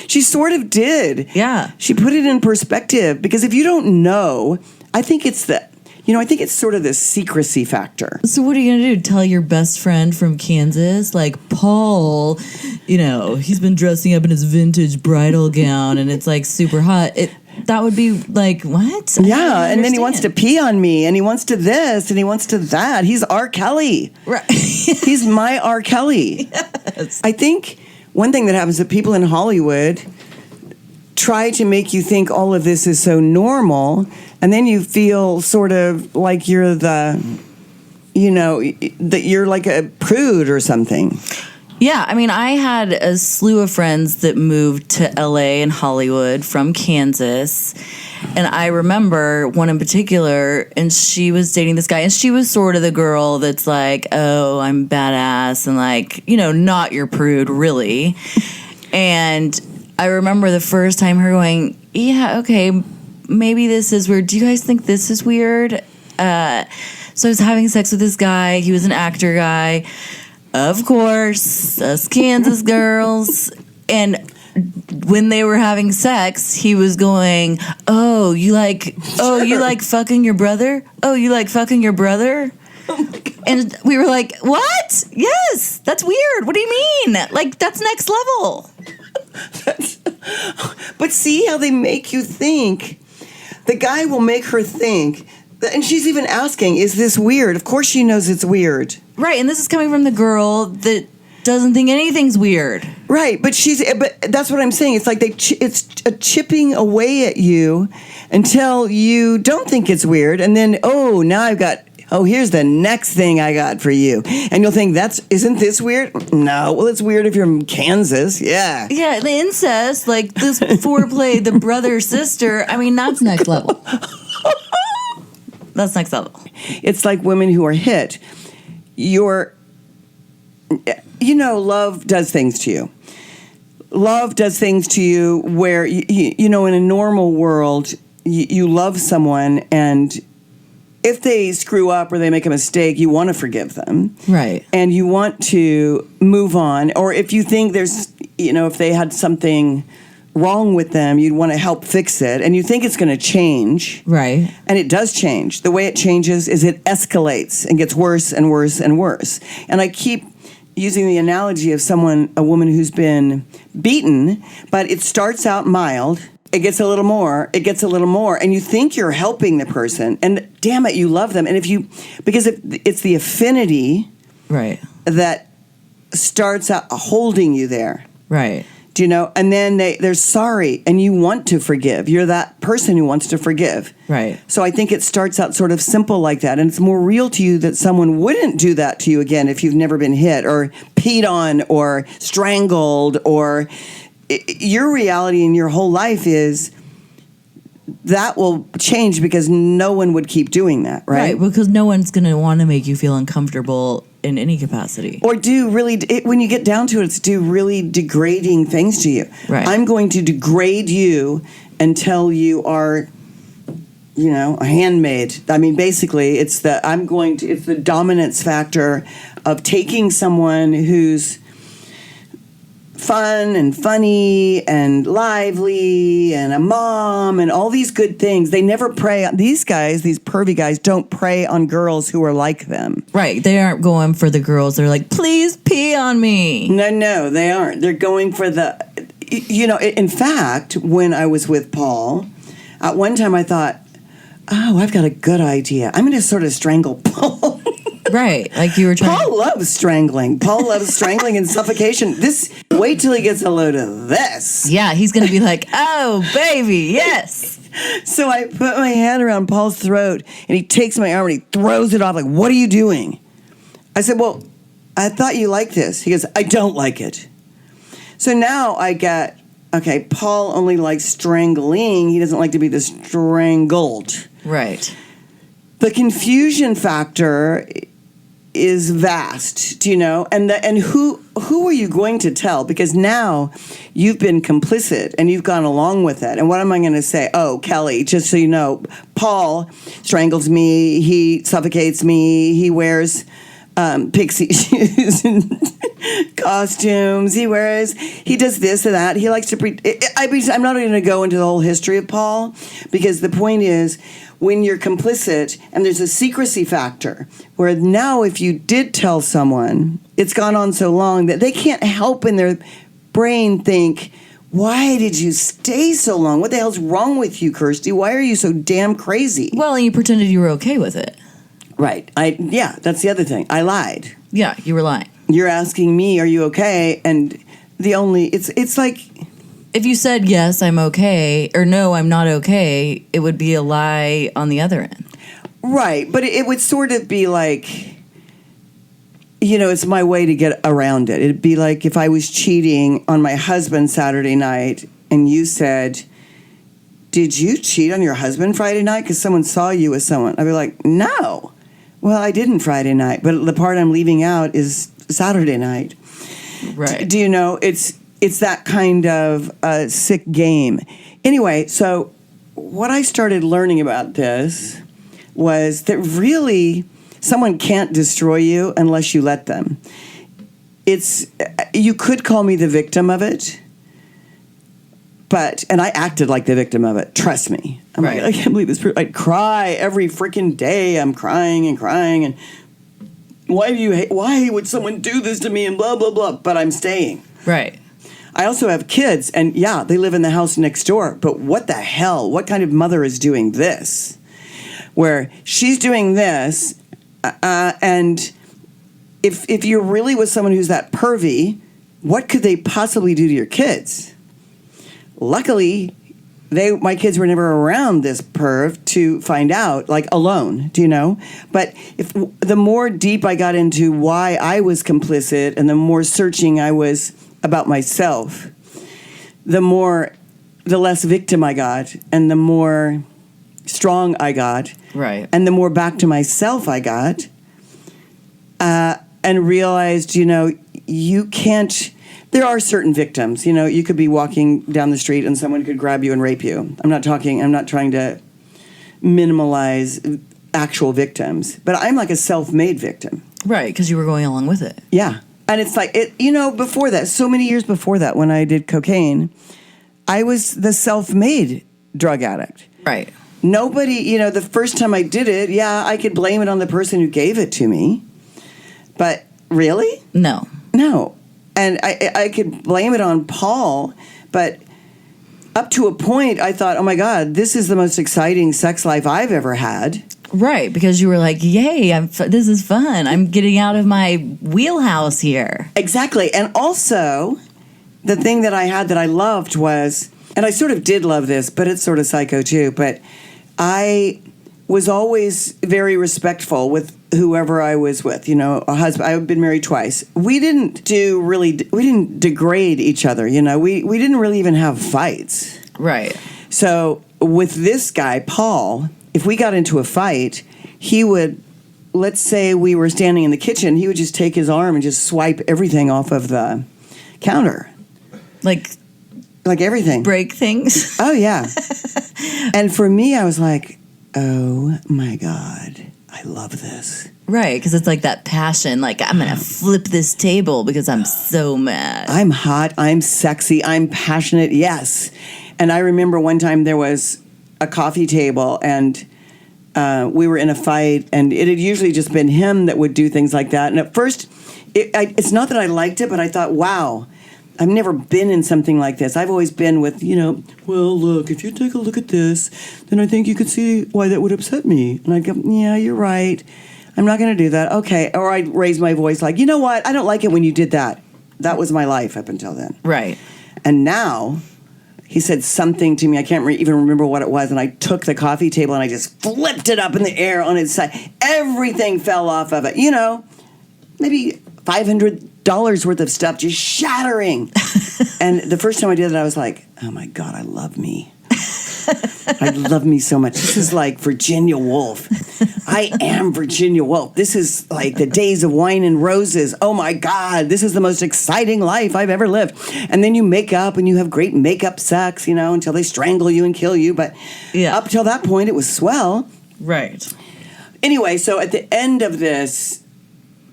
She sort of did. Yeah. She put it in perspective, because if you don't know, I think it's sort of the secrecy factor. So what are you going to do? Tell your best friend from Kansas, like, Paul, he's been dressing up in his vintage bridal gown and it's like super hot. That would be like, what? Yeah, and then he wants to pee on me, and he wants to this, and he wants to that. He's R. Kelly. Right. He's my R. Kelly. Yes. I think one thing that happens is that people in Hollywood try to make you think all of this is so normal, and then you feel sort of like you're that you're like a prude or something. Yeah, I mean, I had a slew of friends that moved to LA and Hollywood from Kansas. And I remember one in particular, and she was dating this guy, and she was sort of the girl that's like, oh, I'm badass, and like, not your prude, really. And I remember the first time her going, yeah, okay, maybe this is weird. Do you guys think this is weird? So I was having sex with this guy. He was an actor guy. Of course, us Kansas girls. And when they were having sex, he was going, oh, you like fucking your brother? Oh, you like fucking your brother? Oh my God. And we were like, what? Yes, that's weird. What do you mean? Like, that's next level. But see how they make you think. The guy will make her think. And she's even asking, is this weird? Of course she knows it's weird. Right, and this is coming from the girl that doesn't think anything's weird. Right, but that's what I'm saying. It's like it's a chipping away at you until you don't think it's weird. And then, here's the next thing I got for you. And you'll think, isn't this weird? No, well, it's weird if you're from Kansas. Yeah. Yeah, the incest, like this foreplay, the brother, sister, I mean, that's next level. That's next level. It's like women who are hit. Love does things to you. Love does things to you where, in a normal world, you love someone, and if they screw up or they make a mistake, you want to forgive them. Right. And you want to move on. Or if you think there's, if they had something wrong with them, you'd want to help fix it, and you think it's going to change. Right. And it does change. The way it changes is it escalates and gets worse and worse and worse. And I keep using the analogy of a woman who's been beaten, but it starts out mild, it gets a little more, and you think you're helping the person, and damn it, you love them. And because it's the affinity, right, that starts out holding you there. Right. Do you know? And then they're sorry, and you want to forgive. You're that person who wants to forgive. Right. So I think it starts out sort of simple like that, and it's more real to you that someone wouldn't do that to you again if you've never been hit or peed on or strangled, or your reality in your whole life is that will change because no one would keep doing that, right? Right, because no one's going to want to make you feel uncomfortable in any capacity. Or when you get down to it, it's do really degrading things to you. Right. I'm going to degrade you until you are, a handmaid. I mean, basically, it's the dominance factor of taking someone who's fun and funny and lively and a mom and all these good things. They never prey on these pervy guys don't prey on girls who are like them. Right. They aren't going for the girls. They're like, please pee on me. No, they aren't. They're going for in fact, when I was with Paul, at one time I thought, oh, I've got a good idea. I'm going to sort of strangle Paul. Right, like you were trying. Paul loves strangling. Paul loves strangling and suffocation. Wait till he gets a load of this. Yeah, he's going to be like, oh, baby, yes. So I put my hand around Paul's throat, and he takes my arm and he throws it off like, what are you doing? I said, well, I thought you liked this. He goes, I don't like it. So now I get Okay, Paul only likes strangling. He doesn't like to be strangled. Right. The confusion factor is vast, do you know? And who are you going to tell? Because now you've been complicit and you've gone along with it. And what am I going to say? Oh, Kelly, just so you know, Paul strangles me. He suffocates me. He wears pixie shoes and costumes. He does this or that. He likes to I'm not going to go into the whole history of Paul, because the point is, when you're complicit and there's a secrecy factor where now if you did tell someone, it's gone on so long that they can't help in their brain think, why did you stay so long? What the hell's wrong with you, Kirstie? Why are you so damn crazy? Well, and you pretended you were okay with it. Right. Yeah, that's the other thing. I lied. Yeah, you were lying. You're asking me, are you okay? And it's like, if you said, yes, I'm okay, or no, I'm not okay, it would be a lie on the other end. Right. But it would sort of be like, it's my way to get around it. It'd be like if I was cheating on my husband Saturday night and you said, did you cheat on your husband Friday night because someone saw you with someone? I'd be like, no. Well, I didn't Friday night, but the part I'm leaving out is Saturday night. Right. Do you know, it's that kind of sick game. Anyway, so what I started learning about this was that really someone can't destroy you unless you let them. You could call me the victim of it, and I acted like the victim of it. Trust me. I'm right. like, I can't believe this. I'd cry every freaking day. I'm crying and crying. And why would someone do this to me and blah, blah, blah. But I'm staying. Right. I also have kids, and yeah, they live in the house next door. But what the hell? What kind of mother is doing this? Where she's doing this, and if you're really with someone who's that pervy, what could they possibly do to your kids? Luckily, my kids were never around this perv to find out, like alone, do you know? But the more deep I got into why I was complicit and the more searching I was about myself, the less victim I got and the more strong I got. Right. And the more back to myself I got, and realized, you can't. There are certain victims. You could be walking down the street and someone could grab you and rape you. I'm not trying to minimalize actual victims, but I'm like a self-made victim. Right, because you were going along with it. Yeah. And it's like, before that, so many years before that, when I did cocaine, I was the self-made drug addict. Right. Nobody, the first time I did it, yeah, I could blame it on the person who gave it to me. But really? No. And I could blame it on Paul, but up to a point, I thought, oh my God, this is the most exciting sex life I've ever had. Right, because you were like, yay, this is fun. I'm getting out of my wheelhouse here. Exactly. And also, the thing that I had that I loved was, and I sort of did love this, but it's sort of psycho too, but I was always very respectful with whoever I was with, a husband. I've been married twice. We didn't degrade each other, we didn't really even have fights. Right. So with this guy, Paul, if we got into a fight, he would, let's say we were standing in the kitchen, he would just take his arm and just swipe everything off of the counter. Like everything. Break things. Oh, yeah. And for me, I was like, oh my God, I love this. Right, because it's like that passion, like I'm going to flip this table because I'm so mad. I'm hot, I'm sexy, I'm passionate, yes. And I remember one time there was a coffee table and we were in a fight, and it had usually just been him that would do things like that. And at first, it's not that I liked it, but I thought, wow, I've never been in something like this. I've always been with, well, look, if you take a look at this, then I think you could see why that would upset me. And I'd go, yeah, you're right. I'm not going to do that. Okay. Or I'd raise my voice like, you know what? I don't like it when you did that. That was my life up until then. Right. And now he said something to me. I can't even remember what it was. And I took the coffee table and I just flipped it up in the air on its side. Everything fell off of it. Maybe 500 worth of stuff just shattering. And the first time I did it, I was like, oh my God, I love me. I love me so much. This is like Virginia Woolf. I am Virginia Woolf. This is like the days of wine and roses. Oh my God, this is the most exciting life I've ever lived. And then you make up and you have great makeup sex, you know, until they strangle you and kill you. But up till that point, it was swell. Right. Anyway, so at the end of this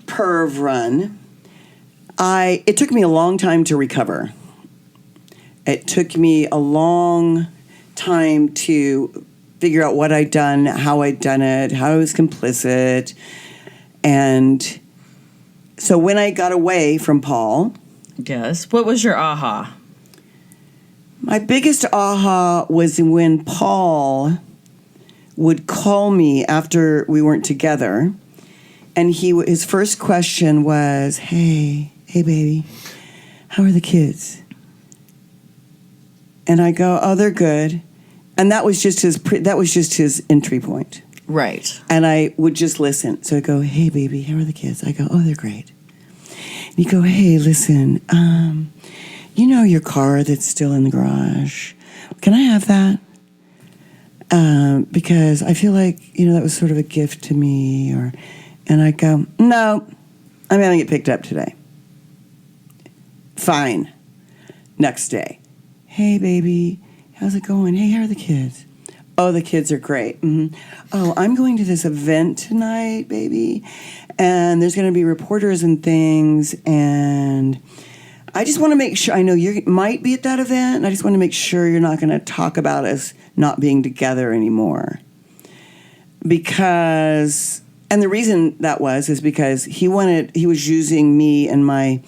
perv run, it took me a long time to recover. It took me a long time to figure out what I'd done, how I'd done it, how I was complicit. And so when I got away from Paul... Yes. What was your aha? My biggest aha was when Paul would call me after we weren't together. And his first question was, hey baby, how are the kids? And I go, oh, they're good. And that was just his entry point. Right. And I would just listen. So I go, hey, baby, how are the kids? I go, oh, they're great. And you go, hey, listen, you know your car that's still in the garage? Can I have that? Because I feel like, you know, that was sort of a gift to me. And I go, no, I'm having it picked up today. Fine. Next day. Hey, baby, how's it going? Hey, how are the kids? Oh, the kids are great. Mm-hmm. Oh, I'm going to this event tonight, baby, and there's going to be reporters and things, and I just want to make sure, I know you might be at that event, and I just want to make sure you're not going to talk about us not being together anymore. Because, and the reason that is because he was using me and my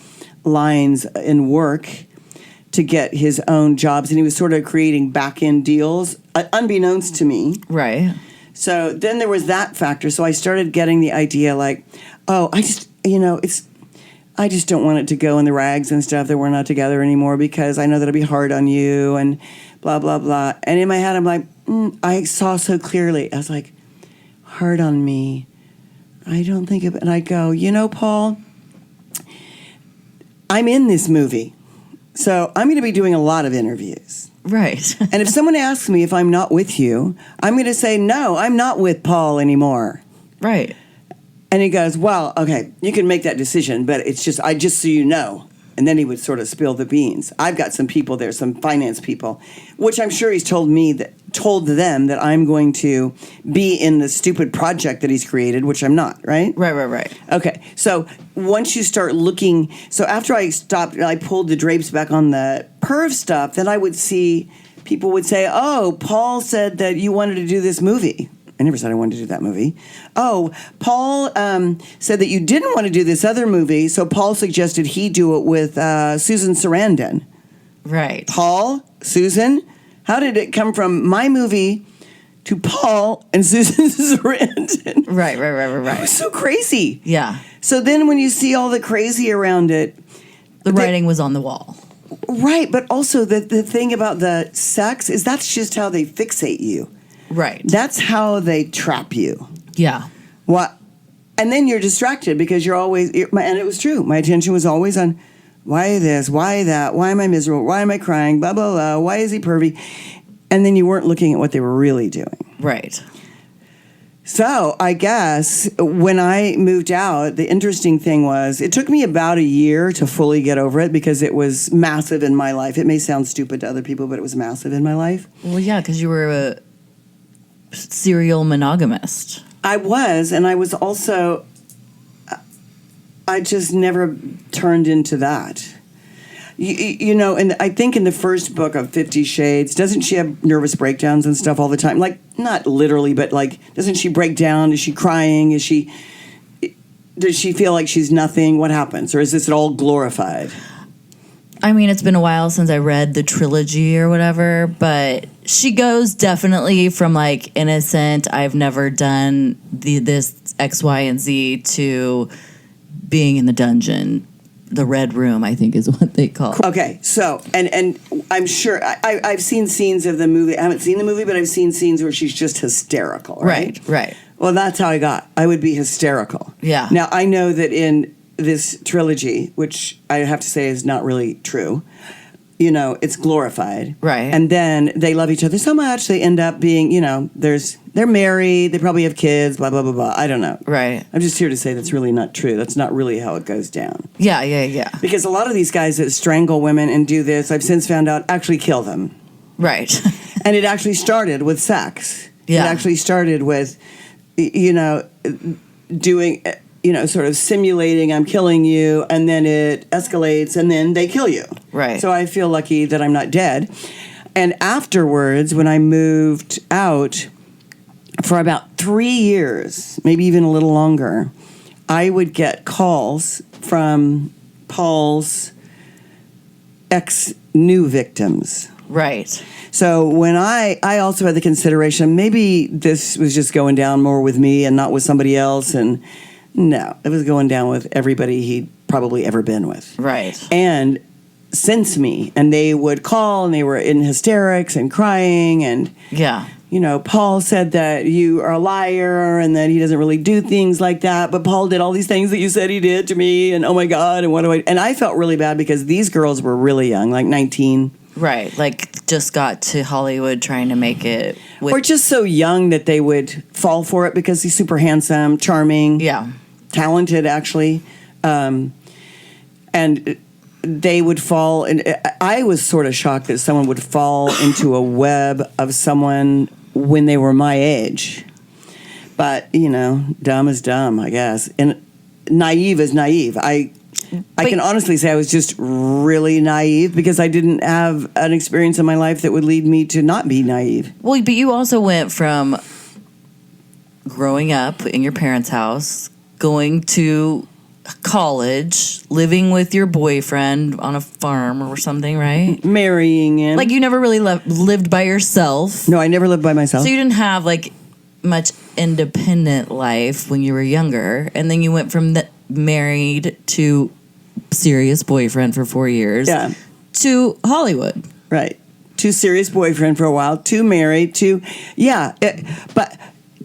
lines in work to get his own jobs, and he was sort of creating back-end deals, unbeknownst to me. Right. So then there was that factor. So I started getting the idea like, oh, I just don't want it to go in the rags and stuff that we're not together anymore because I know that'll be hard on you and blah, blah, blah. And in my head, I'm like, I saw so clearly. I was like, hard on me. I don't think of it. And I go, you know, Paul, I'm in this movie. So I'm going to be doing a lot of interviews. Right. And if someone asks me if I'm not with you, I'm going to say, no, I'm not with Paul anymore. Right. And he goes, well, okay, you can make that decision, but it's just so you know. And then he would sort of spill the beans. I've got some people there, some finance people, which I'm sure he's told them that I'm going to be in the stupid project that he's created, which I'm not, right? Right. Okay, so once you start looking, so after I stopped, I pulled the drapes back on the perv stuff, then I would see, people would say, oh, Paul said that you wanted to do this movie. I never said I wanted to do that movie. Oh, Paul said that you didn't want to do this other movie, so Paul suggested he do it with Susan Sarandon. Right. Paul, Susan, how did it come from my movie to Paul and Susan Sarandon? Right. It was so crazy. Yeah. So then when you see all the crazy around it... The writing was on the wall. Right, but also the thing about the sex is that's just how they fixate you. Right. That's how they trap you. Yeah. What? And then you're distracted because you're always, and it was true. My attention was always on why this, why that, why am I miserable, why am I crying, blah, blah, blah, why is he pervy? And then you weren't looking at what they were really doing. Right. So I guess when I moved out, the interesting thing was it took me about a year to fully get over it because it was massive in my life. It may sound stupid to other people, but it was massive in my life. Well, yeah, because you were a serial monogamist. I was, and I was also, I just never turned into that. You know, and I think in the first book of 50 Shades, doesn't she have nervous breakdowns and stuff all the time? Like, not literally, but like, doesn't she break down? Is she crying? Does she feel like she's nothing? What happens? Or is this all glorified? I mean, it's been a while since I read the trilogy or whatever, but she goes definitely from like innocent, I've never done this X, Y, and Z to being in the dungeon. The Red Room, I think, is what they call it. Okay, so, and I'm sure, I've seen scenes of the movie. I haven't seen the movie, but I've seen scenes where she's just hysterical, right? Right. Well, that's how I would be hysterical. Yeah. Now, I know that in this trilogy, which I have to say is not really true. You know, it's glorified. Right. And then they love each other so much, they end up being, you know, they're married, they probably have kids, blah, blah, blah, blah. I don't know. Right. I'm just here to say that's really not true. That's not really how it goes down. Yeah. Because a lot of these guys that strangle women and do this, I've since found out, actually kill them. Right. And it actually started with sex. Yeah. It actually started with, you know, doing, you know, sort of simulating I'm killing you, and then it escalates, and then they kill you. Right. So I feel lucky that I'm not dead. And afterwards, when I moved out, for about 3 years, maybe even a little longer, I would get calls from Paul's ex-new victims. Right. So when I also had the consideration, maybe this was just going down more with me and not with somebody else, and no, it was going down with everybody he'd probably ever been with. Right. And since me, and they would call, and they were in hysterics and crying, and Yeah. you know, Paul said that you are a liar and that he doesn't really do things like that, but Paul did all these things that you said he did to me, and oh my God, and what do I... And I felt really bad because these girls were really young, like 19. Right. Like, just got to Hollywood trying to make it with... Or just so young that they would fall for it because he's super handsome, charming, Yeah. talented, actually. And they would fall... And I was sort of shocked that someone would fall into a web of someone when they were my age. But, you know, dumb is dumb, I guess. And naive is naive. I can honestly say I was just really naive because I didn't have an experience in my life that would lead me to not be naive. Well, but you also went from growing up in your parents' house, going to college, living with your boyfriend on a farm or something, right? Marrying him. Like, you never really lived by yourself. No, I never lived by myself. So you didn't have, like, much independent life when you were younger. And then you went from married to serious boyfriend for 4 years to Hollywood. Right. To serious boyfriend for a while, to married, to... Yeah, but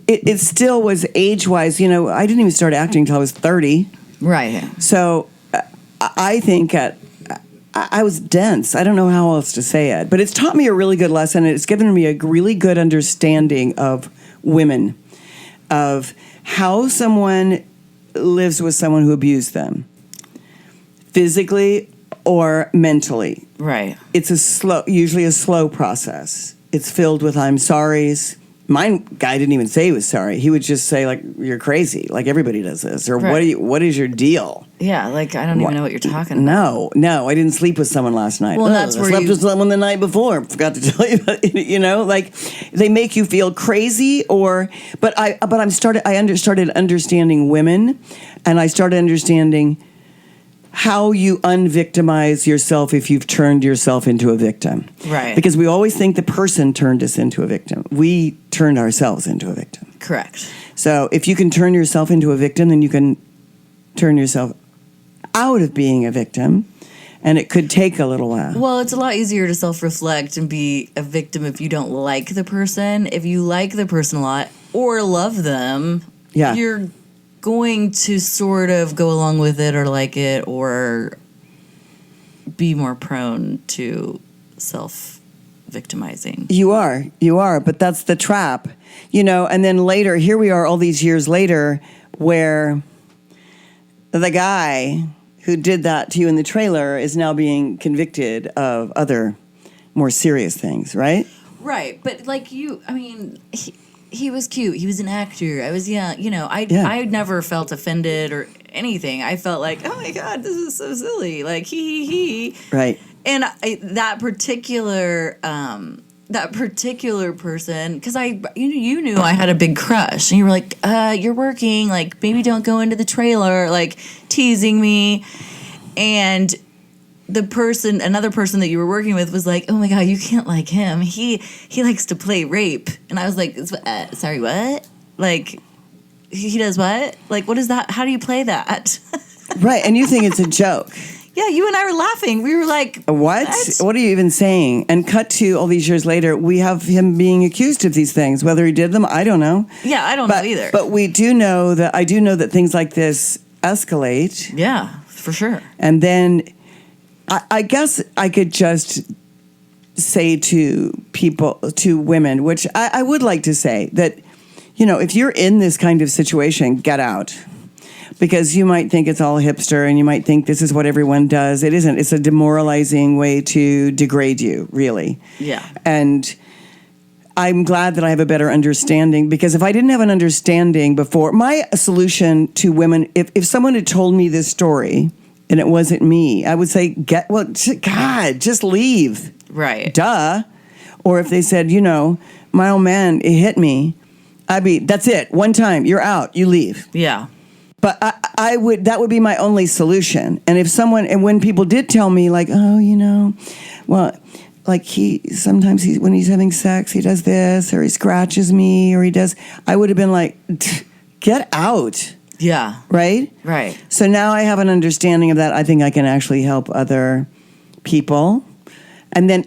it still was age-wise. You know, I didn't even start acting until I was 30. Right. So I think I was dense. I don't know how else to say it. But it's taught me a really good lesson. And it's given me a really good understanding of women, of how someone lives with someone who abused them, physically or mentally. Right. It's usually a slow process. It's filled with I'm sorry's. My guy didn't even say he was sorry. He would just say, like, you're crazy. Like, everybody does this. Or what is your deal? Yeah, like, I don't even know what you're talking about. No, I didn't sleep with someone last night. Well, that's I where slept you... with someone the night before. Forgot to tell you, you know, like, they make you feel crazy but I started understanding women, and I started understanding how you unvictimize yourself if you've turned yourself into a victim. Right. Because we always think the person turned us into a victim. We turned ourselves into a victim. Correct. So if you can turn yourself into a victim, then you can turn yourself out of being a victim, and it could take a little while. Well, it's a lot easier to self-reflect and be a victim if you don't like the person. If you like the person a lot or love them, you're going to sort of go along with it or like it or be more prone to self-victimizing. You are, but that's the trap, you know. And then later, here we are all these years later, where the guy who did that to you in the trailer is now being convicted of other more serious things, right? Right, but like he was cute. He was an actor. I was young. You know, I never felt offended or anything. I felt like, oh my God, this is so silly. Like, he. Right. And that particular person, because you knew I had a big crush, and you were like, you're working, like, maybe don't go into the trailer, like, teasing me. And another person that you were working with was like, oh my God, you can't like him. He likes to play rape. And I was like, sorry, what? Like, he does what? Like, what is that? How do you play that? Right, and you think it's a joke. Yeah, you and I were laughing. We were like, what? What are you even saying? And cut to all these years later, we have him being accused of these things. Whether he did them, I don't know. Yeah, I don't know either. But I do know that things like this, escalate. Yeah, for sure. And then I guess I could just say to people, to women, which I would like to say that, if you're in this kind of situation, get out. Because you might think it's all hipster and you might think this is what everyone does. It isn't. It's a demoralizing way to degrade you, really. Yeah. And I'm glad that I have a better understanding, because if I didn't have an understanding before, my solution to women, if someone had told me this story and it wasn't me, I would say, God, just leave. Right. Duh. Or if they said, my old man, it hit me, I'd be, that's it. One time, you're out, you leave. Yeah. But that would be my only solution. And and when people did tell me, like, oh, well, like sometimes when he's having sex, he does this, or he scratches me, or he does, I would have been like, get out. Yeah. Right? Right. So now I have an understanding of that. I think I can actually help other people. And then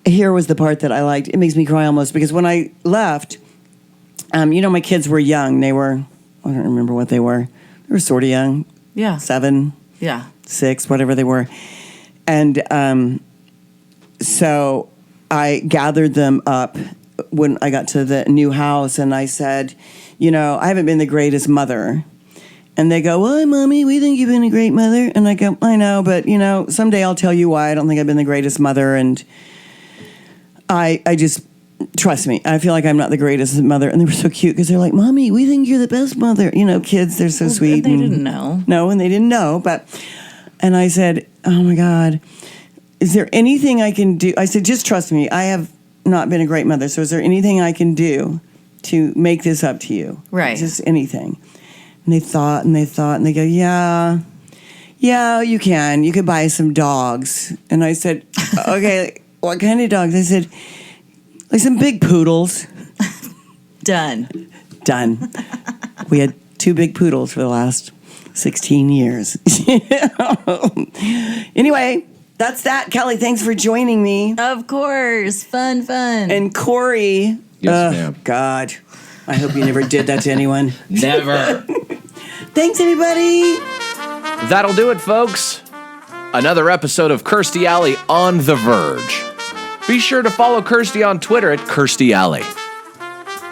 here was the part that I liked. It makes me cry almost, because when I left, my kids were young. They were, I don't remember what they were. They were sort of young. Yeah. 7. Yeah. 6, whatever they were. And so I gathered them up when I got to the new house, and I said, I haven't been the greatest mother. And they go, well, Mommy, we think you've been a great mother. And I go, I know, but, someday I'll tell you why I don't think I've been the greatest mother. And I just... Trust me, I feel like I'm not the greatest mother. And they were so cute, because they're like, Mommy, we think you're the best mother. Kids, they're so sweet. They didn't know. No, and they didn't know. And I said, oh my God, is there anything I can do? I said, just trust me. I have not been a great mother. So is there anything I can do to make this up to you? Right. Just anything. And they thought, and they go, yeah, you can. You could buy some dogs. And I said, okay, what kind of dogs? I said, like some big poodles. Done. We had 2 big poodles for the last 16 years. Anyway, that's that. Kelly, thanks for joining me. Of course. Fun. And Corey. Yes, ma'am. God, I hope you never did that to anyone. Never. Thanks, everybody. That'll do it, folks. Another episode of Kirstie Alley on The Verge. Be sure to follow Kirstie on Twitter at Kirstie Alley.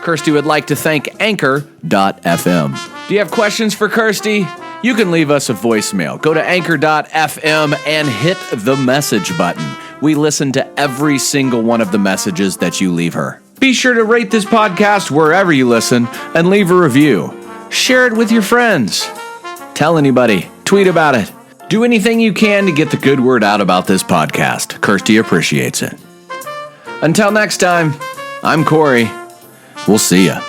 Kirstie would like to thank Anchor.fm. Do you have questions for Kirstie? You can leave us a voicemail. Go to Anchor.fm and hit the message button. We listen to every single one of the messages that you leave her. Be sure to rate this podcast wherever you listen and leave a review. Share it with your friends. Tell anybody. Tweet about it. Do anything you can to get the good word out about this podcast. Kirstie appreciates it. Until next time, I'm Corey. We'll see ya.